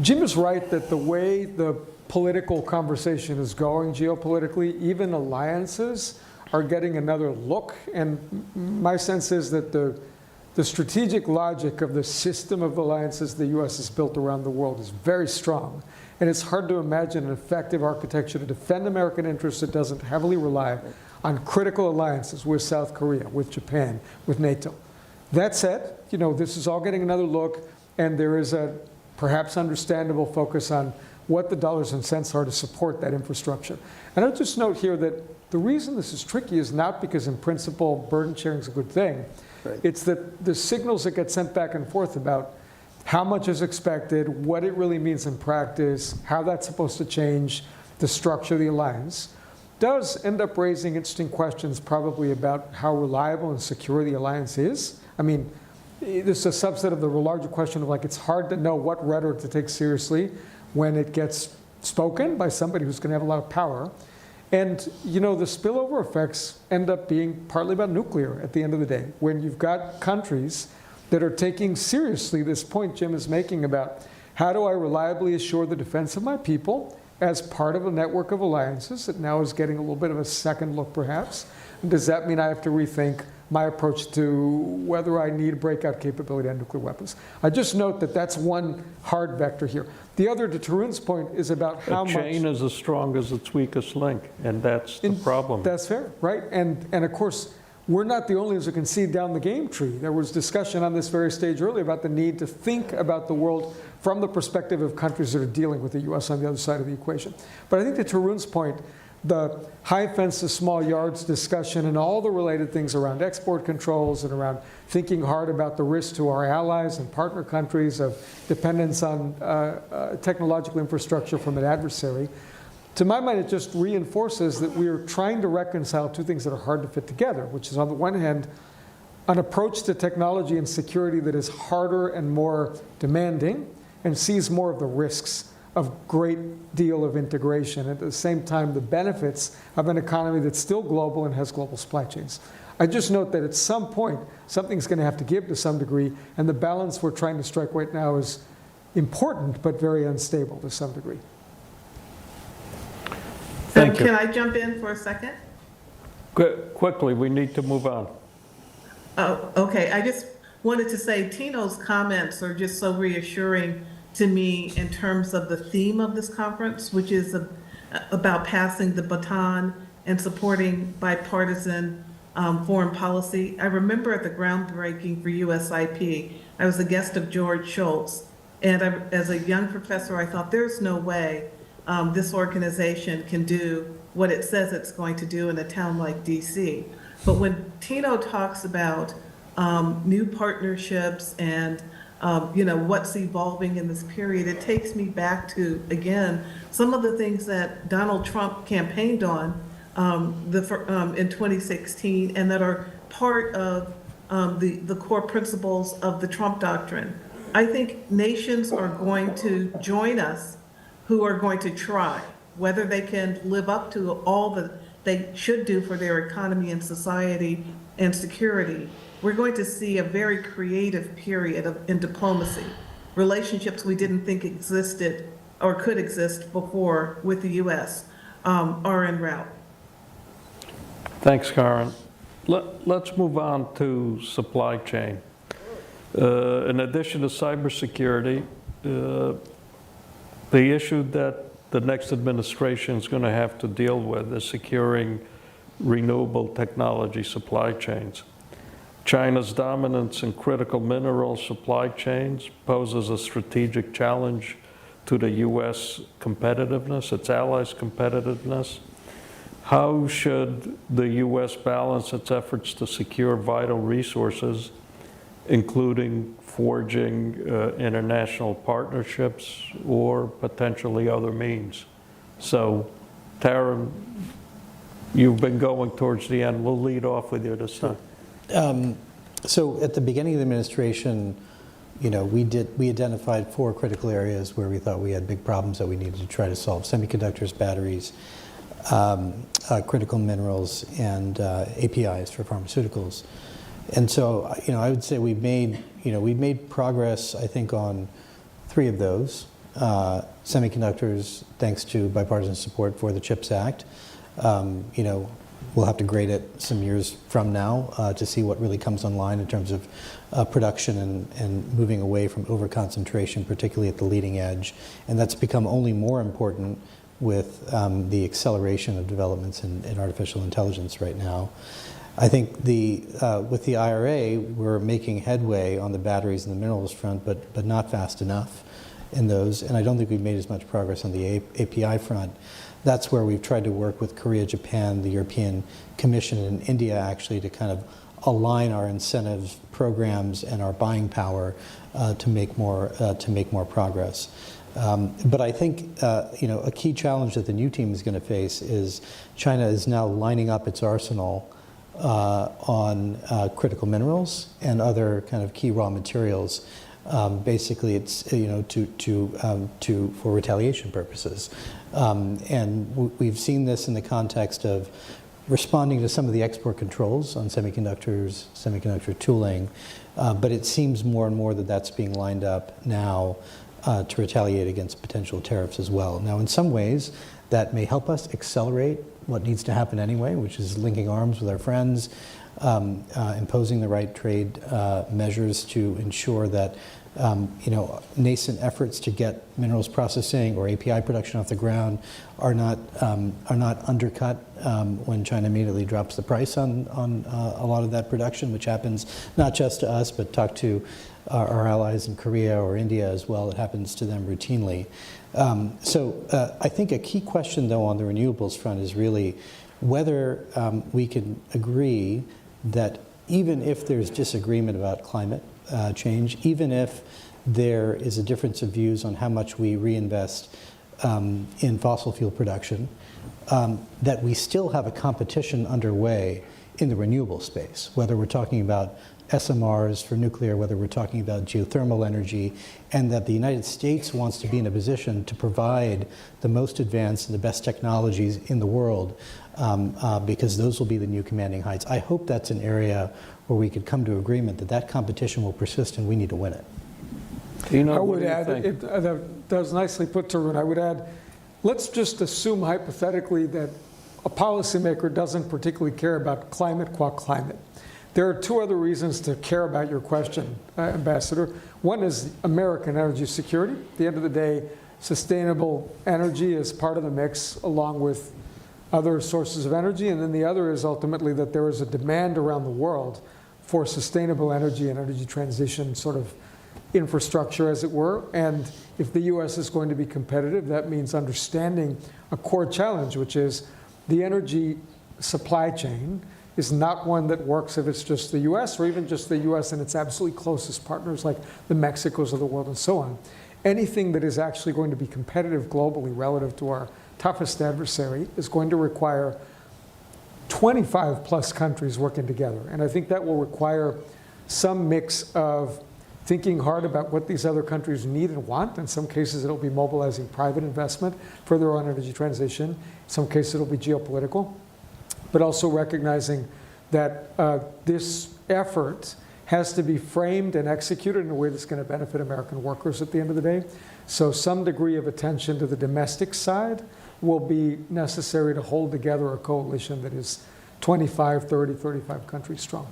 Jim is right that the way the political conversation is going geopolitically, even alliances are getting another look. And my sense is that the strategic logic of the system of alliances the U.S. has built around the world is very strong. And it's hard to imagine an effective architecture to defend American interests that doesn't heavily rely on critical alliances with South Korea, with Japan, with NATO. That said, you know, this is all getting another look, and there is a perhaps understandable focus on what the dollars and cents are to support that infrastructure. And I'll just note here that the reason this is tricky is not because in principle burden sharing is a good thing. Right. It's that the signals that get sent back and forth about how much is expected, what it really means in practice, how that's supposed to change the structure of the alliance, does end up raising interesting questions probably about how reliable and secure the alliance is. I mean, this is a subset of the larger question of, like, it's hard to know what rhetoric to take seriously when it gets spoken by somebody who's going to have a lot of power. And, you know, the spillover effects end up being partly about nuclear at the end of the day, when you've got countries that are taking seriously this point Jim is making about how do I reliably assure the defense of my people as part of a network of alliances that now is getting a little bit of a second look perhaps. And does that mean I have to rethink my approach to whether I need breakout capability on nuclear weapons? I just note that that's one hard vector here. The other, to Tarun's point, is about how much... A chain is as strong as its weakest link, and that's the problem. That's fair, right? And of course, we're not the only ones who can see down the game tree. There was discussion on this very stage earlier about the need to think about the world from the perspective of countries that are dealing with the U.S. on the other side of the equation. But I think to Tarun's point, the high fences, small yards discussion and all the related things around export controls and around thinking hard about the risk to our allies and partner countries of dependence on technological infrastructure from an adversary, to my mind, it just reinforces that we are trying to reconcile two things that are hard to fit together, which is, on the one hand, an approach to technology and security that is harder and more demanding and sees more of the risks of great deal of integration, at the same time the benefits of an economy that's still global and has global supply chains. I just note that at some point, something's going to have to give to some degree, and the balance we're trying to strike right now is important but very unstable to some degree. Thank you. Can I jump in for a second? Quickly, we need to move on. Oh, okay. I just wanted to say Tino's comments are just so reassuring to me in terms of the theme of this conference, which is about passing the baton and supporting bipartisan foreign policy. I remember at the groundbreaking for USIP, I was a guest of George Shultz, and as a young professor, I thought there's no way this organization can do what it says it's going to do in a town like DC. But when Tino talks about new partnerships and what's evolving in this period, it takes me back to, again, some of the things that Donald Trump campaigned on in 2016 and that are part of the core principles of the Trump doctrine. I think nations are going to join us who are going to try, whether they can live up to all that they should do for their economy and society and security. We're going to see a very creative period in diplomacy. Relationships we didn't think existed or could exist before with the U.S. Are en route. Thanks, Karen. Let's move on to supply chain. In addition to cybersecurity, the issue that the next administration is going to have to deal with is securing renewable technology supply chains. China's dominance in critical mineral supply chains poses a strategic challenge to the U.S. competitiveness, its allies' competitiveness. How should the U.S. balance its efforts to secure vital resources, including forging international partnerships or potentially other means? So, Tarun, you've been going towards the end. We'll lead off with you this time. So at the beginning of the administration, we identified 4 critical areas where we thought we had big problems that we needed to try to solve: semiconductors, batteries, critical minerals, and APIs for pharmaceuticals. And so, I would say we've made progress, I think, on 3 of those. Semiconductors, thanks to bipartisan support for the CHIPS Act. We'll have to grade it some years from now to see what really comes online in terms of production and moving away from overconcentration, particularly at the leading edge. And that's become only more important with the acceleration of developments in artificial intelligence right now. I think with the IRA, we're making headway on the batteries and the minerals front, but not fast enough in those. And I don't think we've made as much progress on the API front. That's where we've tried to work with Korea, Japan, the European Commission, and India actually to kind of align our incentives, programs, and our buying power to make more progress. But I think a key challenge that the new team is going to face is China is now lining up its arsenal on critical minerals and other kind of key raw materials. Basically, it's for retaliation purposes, and we've seen this in the context of responding to some of the export controls on semiconductors, semiconductor tooling, but it seems more and more that that's being lined up now to retaliate against potential tariffs as well. Now, in some ways, that may help us accelerate what needs to happen anyway, which is linking arms with our friends, imposing the right trade measures to ensure that nascent efforts to get minerals processing or API production off the ground are not undercut when China immediately drops the price on a lot of that production, which happens not just to us, but talk to our allies in Korea or India as well. It happens to them routinely. So I think a key question, though, on the renewables front is really whether we can agree that even if there's disagreement about climate change, even if there is a difference of views on how much we reinvest in fossil fuel production, that we still have a competition underway in the renewable space, whether we're talking about SMRs for nuclear, whether we're talking about geothermal energy, and that the United States wants to be in a position to provide the most advanced and the best technologies in the world, because those will be the new commanding heights. I hope that's an area where we could come to agreement that that competition will persist and we need to win it. Tino, I would add, that was nicely put, Tarun. I would add, let's just assume hypothetically that a policymaker doesn't particularly care about climate qua climate. There are 2 other reasons to care about your question, Ambassador. One is American energy security. At the end of the day, sustainable energy is part of the mix along with other sources of energy. And then the other is ultimately that there is a demand around the world for sustainable energy and energy transition sort of infrastructure, as it were. And if the US is going to be competitive, that means understanding a core challenge, which is the energy supply chain is not one that works if it's just the US or even just the US and its absolutely closest partners like the Mexicos of the world and so on. Anything that is actually going to be competitive globally relative to our toughest adversary is going to require 25 plus countries working together. And I think that will require some mix of thinking hard about what these other countries need and want. In some cases, it'll be mobilizing private investment for their own energy transition. In some cases, it'll be geopolitical. But also recognizing that this effort has to be framed and executed in a way that's going to benefit American workers at the end of the day. So some degree of attention to the domestic side will be necessary to hold together a coalition that is 25, 30, 35 countries strong.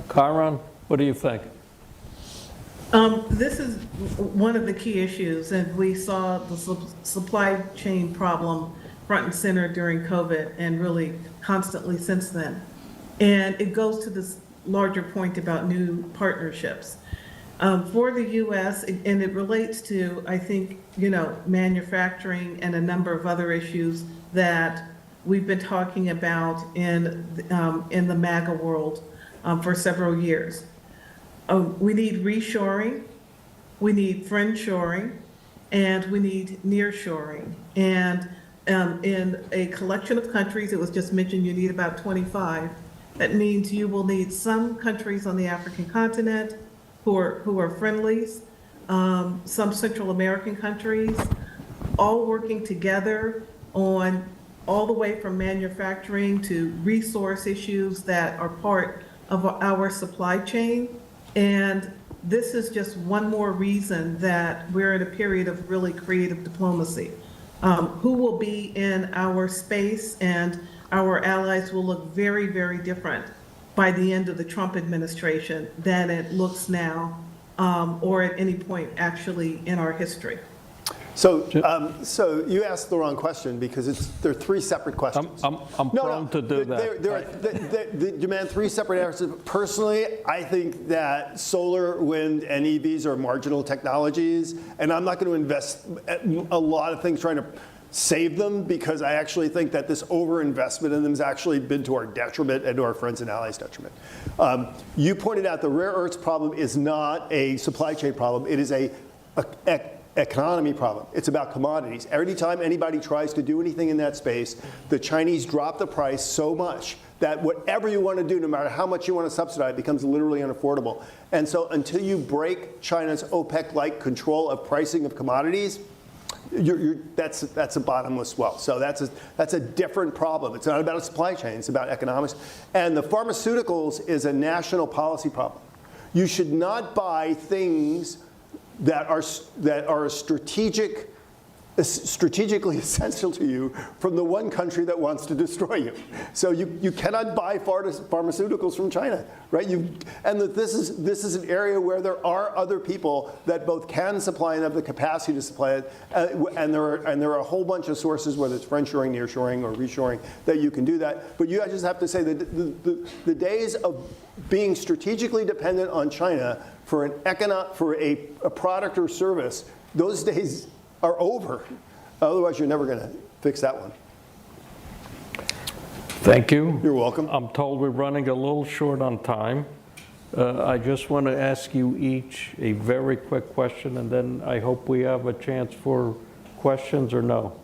Carnegie, what do you think? This is one of the key issues, and we saw the supply chain problem front and center during COVID and really constantly since then. And it goes to this larger point about new partnerships. For the U.S., and it relates to, I think, manufacturing and a number of other issues that we've been talking about in the MAGA world for several years. We need reshoring, we need friendshoring, and we need nearshoring. And in a collection of countries, it was just mentioned you need about 25. That means you will need some countries on the African continent who are friendlies, some Central American countries, all working together on all the way from manufacturing to resource issues that are part of our supply chain. And this is just one more reason that we're in a period of really creative diplomacy. Who will be in our space, and our allies will look very, very different by the end of the Trump administration than it looks now, or at any point actually in our history. So, so you asked the wrong question because they're three separate questions. I'm prone to do that. They demand three separate answers. Personally, I think that solar, wind, and EVs are marginal technologies, and I'm not going to invest a lot of things trying to save them because I actually think that this overinvestment in them has actually been to our detriment and to our friends and allies' detriment. You pointed out the rare earths problem is not a supply chain problem. It is a economy problem. It's about commodities. Every time anybody tries to do anything in that space, the Chinese drop the price so much that whatever you want to do, no matter how much you want to subsidize, it becomes literally unaffordable. And so until you break China's OPEC-like control of pricing of commodities, that's a bottomless well. So that's a different problem. It's not about a supply chain. It's about economics. And the pharmaceuticals is a national policy problem. You should not buy things that are strategically essential to you from the one country that wants to destroy you. So you cannot buy pharmaceuticals from China, right? This is an area where there are other people that both can supply and have the capacity to supply it, and there are a whole bunch of sources, whether it's friendshoring, nearshoring, or reshoring, that you can do that. But you just have to say that the days of being strategically dependent on China for a product or service, those days are over. Otherwise, you're never going to fix that one. Thank you. You're welcome. I'm told we're running a little short on time. I just want to ask you each a very quick question, and then I hope we have a chance for questions or no.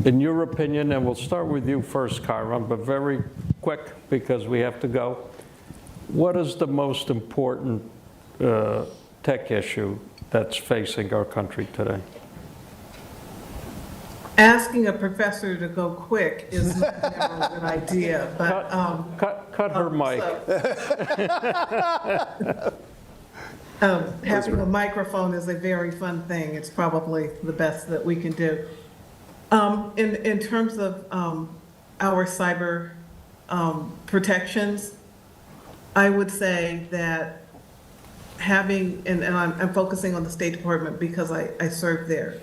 In your opinion, and we'll start with you first, Kyron, but very quick because we have to go. What is the most important tech issue that's facing our country today? Asking a professor to go quick is never a good idea, but cut her mic. Having a microphone is a very fun thing. It's probably the best that we can do. In terms of our cyber protections, I would say that having, and I'm focusing on the State Department because I serve there,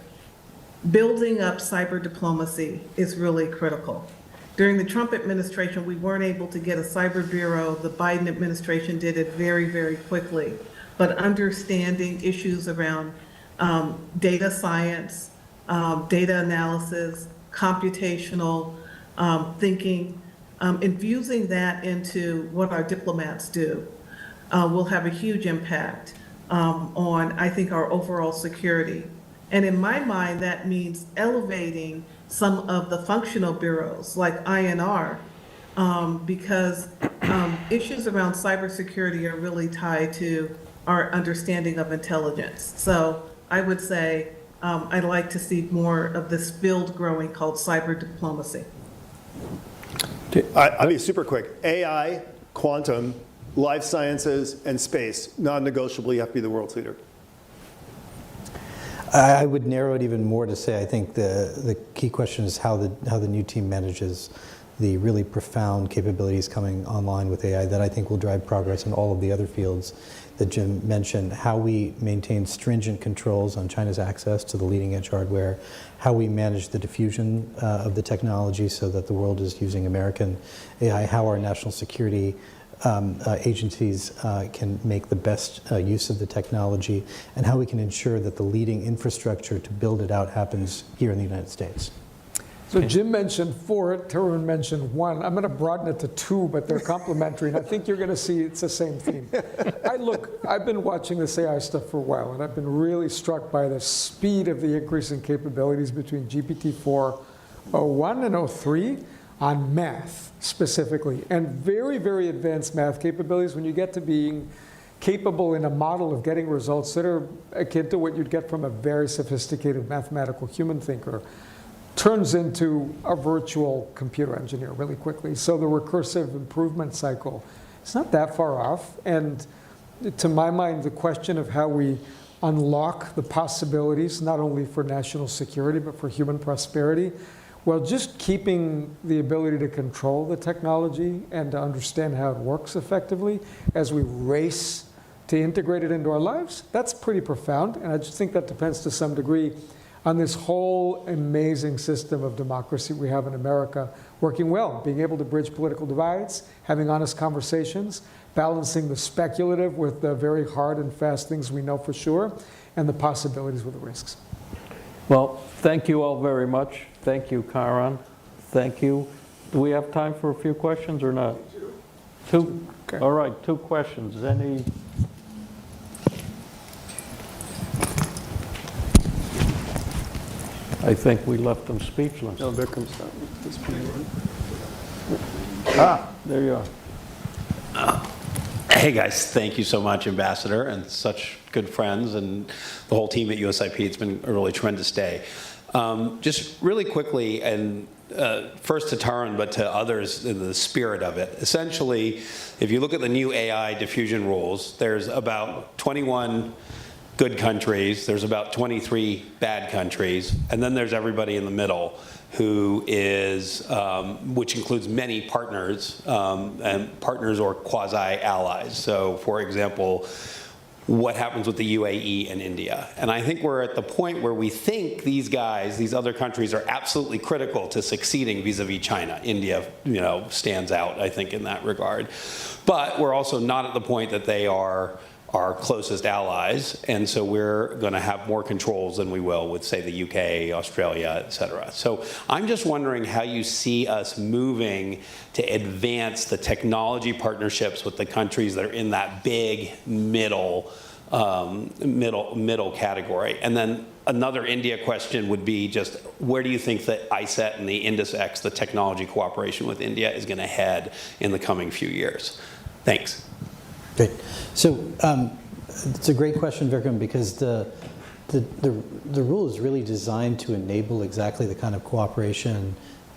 building up cyber diplomacy is really critical. During the Trump administration, we weren't able to get a cyber bureau. The Biden administration did it very, very quickly. But understanding issues around data science, data analysis, computational thinking, infusing that into what our diplomats do will have a huge impact on, I think, our overall security. And in my mind, that means elevating some of the functional bureaus like INR, because issues around cybersecurity are really tied to our understanding of intelligence. So I would say I'd like to see more of this field growing called cyber diplomacy. I'll be super quick. AI, quantum, life sciences, and space, non-negotiably, you have to be the world's leader. I would narrow it even more to say I think the key question is how the new team manages the really profound capabilities coming online with AI that I think will drive progress in all of the other fields that Jim mentioned. How we maintain stringent controls on China's access to the leading edge hardware, how we manage the diffusion of the technology so that the world is using American AI, how our national security agencies can make the best use of the technology, and how we can ensure that the leading infrastructure to build it out happens here in the United States. So Jim mentioned 4, Tarun mentioned 1. I'm going to broaden it to 2, but they're complementary, and I think you're going to see it's the same theme. I've been watching this AI stuff for a while, and I've been really struck by the speed of the increasing capabilities between GPT-4 01 and 03 on math specifically, and very, very advanced math capabilities when you get to being capable in a model of getting results that are akin to what you'd get from a very sophisticated mathematical human thinker, turns into a virtual computer engineer really quickly. So the recursive improvement cycle, it's not that far off. And to my mind, the question of how we unlock the possibilities, not only for national security, but for human prosperity, well, just keeping the ability to control the technology and to understand how it works effectively as we race to integrate it into our lives, that's pretty profound. And I just think that depends to some degree on this whole amazing system of democracy we have in America working well, being able to bridge political divides, having honest conversations, balancing the speculative with the very hard and fast things we know for sure, and the possibilities with the risks. Well, thank you all very much. Thank you, Karan. Thank you. Do we have time for a few questions or not? Two? Okay. All right, 2 questions. Any? I think we left them speechless. Oh, there comes that. There you are. Hey guys, thank you so much, Ambassador, and such good friends, and the whole team at USIP. It's been a really tremendous day. Just really quickly, and first to Tarun, but to others in the spirit of it. Essentially, if you look at the new AI diffusion rules, there's about 21 good countries, there's about 23 bad countries, and then there's everybody in the middle who is, which includes many partners, and partners or quasi-allies. So for example, what happens with the UAE and India? And I think we're at the point where we think these guys, these other countries, are absolutely critical to succeeding vis-a-vis China. India, stands out, I think, in that regard. But we're also not at the point that they are our closest allies, and so we're going to have more controls than we will with, say, the UK, Australia, et cetera. So I'm just wondering how you see us moving to advance the technology partnerships with the countries that are in that big middle category. And then another India question would be just, where do you think that ISET and the IndusX, the technology cooperation with India, is going to head in the coming few years? Thanks. Great. So it's a great question, Vikram, because the rule is really designed to enable exactly the kind of cooperation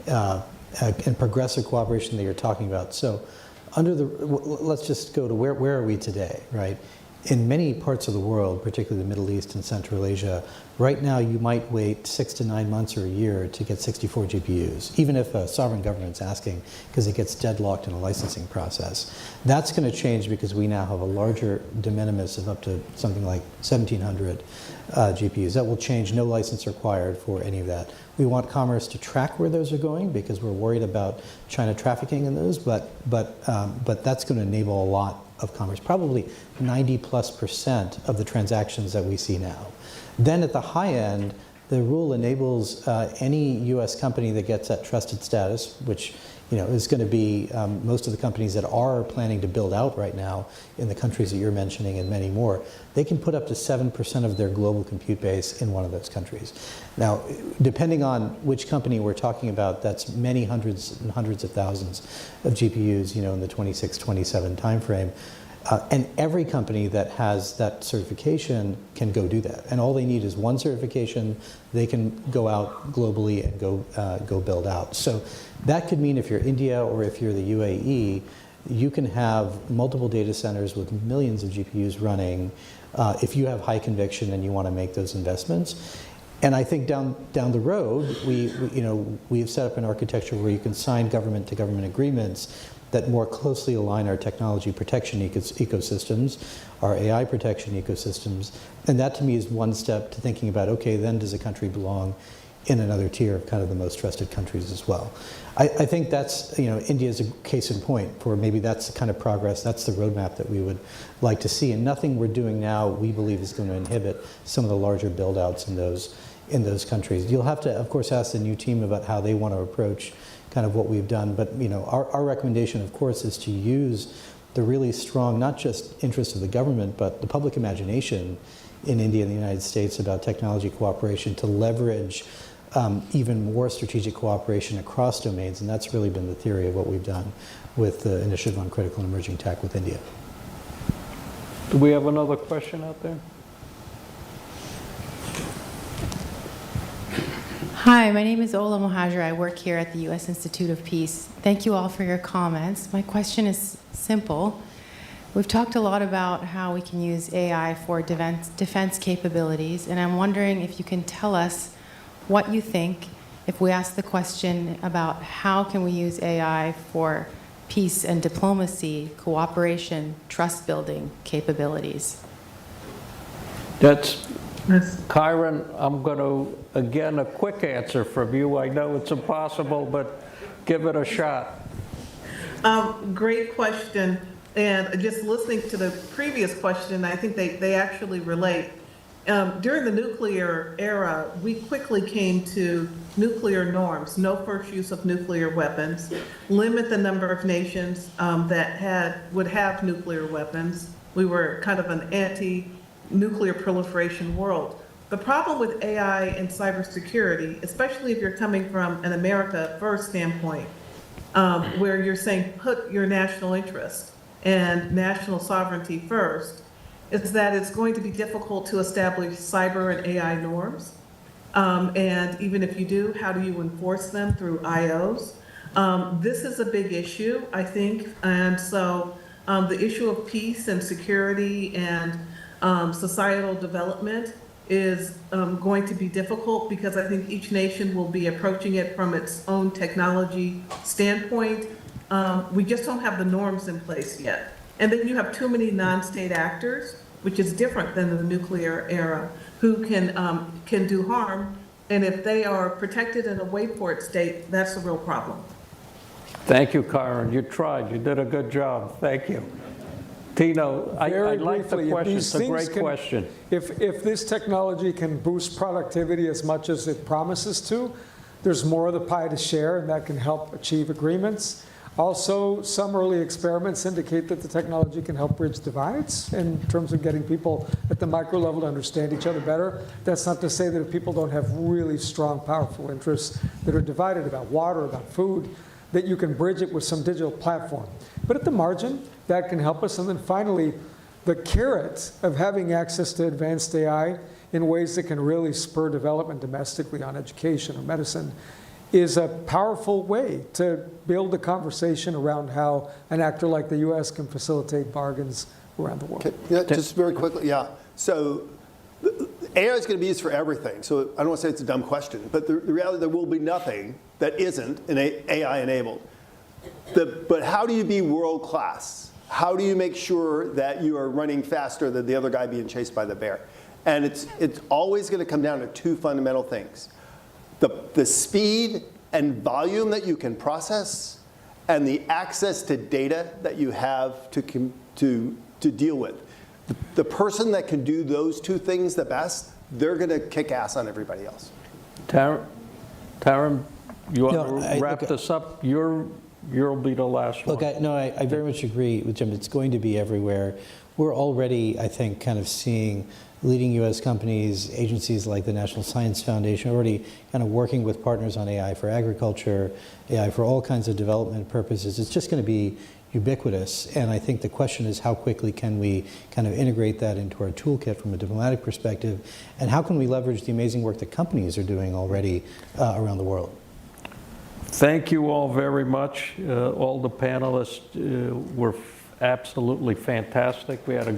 and progressive cooperation that you're talking about. So let's just go to where are we today, right? In many parts of the world, particularly the Middle East and Central Asia, right now you might wait 6 to 9 months or a year to get 64 GPUs, even if a sovereign government's asking, because it gets deadlocked in a licensing process. That's going to change because we now have a larger de minimis of up to something like 1,700 GPUs. That will change, no license required for any of that. We want Commerce to track where those are going because we're worried about China trafficking in those, but that's going to enable a lot of commerce, probably 90+% of the transactions that we see now. Then at the high end, The rule enables any U.S. company that gets that trusted status, which is going to be most of the companies that are planning to build out right now in the countries that you're mentioning and many more, they can put up to 7% of their global compute base in one of those countries. Now, depending on which company we're talking about, that's many hundreds and hundreds of thousands of GPUs, in the 26, 27 timeframe. And every company that has that certification can go do that. And all they need is one certification. They can go out globally and go build out. So that could mean if you're India or if you're the UAE, you can have multiple data centers with millions of GPUs running if you have high conviction and you want to make those investments. And I think down the road, we have set up an architecture where you can sign government-to-government agreements that more closely align our technology protection ecosystems, our AI protection ecosystems. And that to me is one step to thinking about, okay, then does a country belong in another tier of kind of the most trusted countries as well? I think that's, India is a case in point for maybe that's the kind of progress, that's the roadmap that we would like to see. And nothing we're doing now, we believe, is going to inhibit some of the larger build-outs in those countries. You'll have to, of course, ask the new team about how they want to approach kind of what we've done. But our recommendation, of course, is to use the really strong, not just interest of the government, but the public imagination in India and the United States about technology cooperation to leverage even more strategic cooperation across domains. And that's really been the theory of what we've done with the Initiative on Critical and Emerging Tech with India. Do we have another question out there? Hi, my name is Ola Mohajir. I work here at the U.S. Institute of Peace. Thank you all for your comments. My question is simple. We've talked a lot about how we can use AI for defense capabilities, and I'm wondering if you can tell us what you think if we ask the question about how can we use AI for peace and diplomacy, cooperation, trust-building capabilities. That's Kyron, I'm going to, again, a quick answer from you. I know it's impossible, but give it a shot. Great question. And just listening to the previous question, I think they actually relate. During the nuclear era, we quickly came to nuclear norms, no first use of nuclear weapons, limit the number of nations that would have nuclear weapons. We were kind of an anti-nuclear proliferation world. The problem with AI and cybersecurity, especially if you're coming from an America First standpoint, where you're saying put your national interest and national sovereignty first, is that it's going to be difficult to establish cyber and AI norms. And even if you do, how do you enforce them through IOs? This is a big issue, I think. And so the issue of peace and security and societal development is going to be difficult because I think each nation will be approaching it from its own technology standpoint. We just don't have the norms in place yet. And then you have too many non-state actors, which is different than the nuclear era, who can do harm. And if they are protected in a wayport state, that's a real problem. Thank you, Kyron. You tried. You did a good job. Thank you. Tino, I like the question. It's a great question. If this technology can boost productivity as much as it promises to, there's more of the pie to share, and that can help achieve agreements. Also, some early experiments indicate that the technology can help bridge divides in terms of getting people at the micro level to understand each other better. That's not to say that if people don't have really strong, powerful interests that are divided about water, about food, that you can bridge it with some digital platform. But at the margin, that can help us. And then finally, the carrot of having access to advanced AI in ways that can really spur development domestically on education or medicine is a powerful way to build a conversation around how an actor like the U.S. can facilitate bargains around the world. Okay. Yeah, just very quickly, yeah. So AI is going to be used for everything. So I don't want to say it's a dumb question, but the reality, there will be nothing that isn't AI enabled. But how do you be world class? How do you make sure that you are running faster than the other guy being chased by the bear? And it's always going to come down to two fundamental things. The speed and volume that you can process and the access to data that you have to deal with. The person that can do those two things the best, they're going to kick ass on everybody else. Tarun, you want No, to wrap look, this up? You'll be the last one. Look, I very much agree with Jim. It's going to be everywhere. We're already, I think, kind of seeing leading U.S. companies, agencies like the National Science Foundation, already kind of working with partners on AI for agriculture, AI for all kinds of development purposes. It's just going to be ubiquitous. And I think the question is, how quickly can we kind of integrate that into our toolkit from a diplomatic perspective? And how can we leverage the amazing work that companies are doing already around the world? Thank you all very much. All the panelists were absolutely fantastic. We had a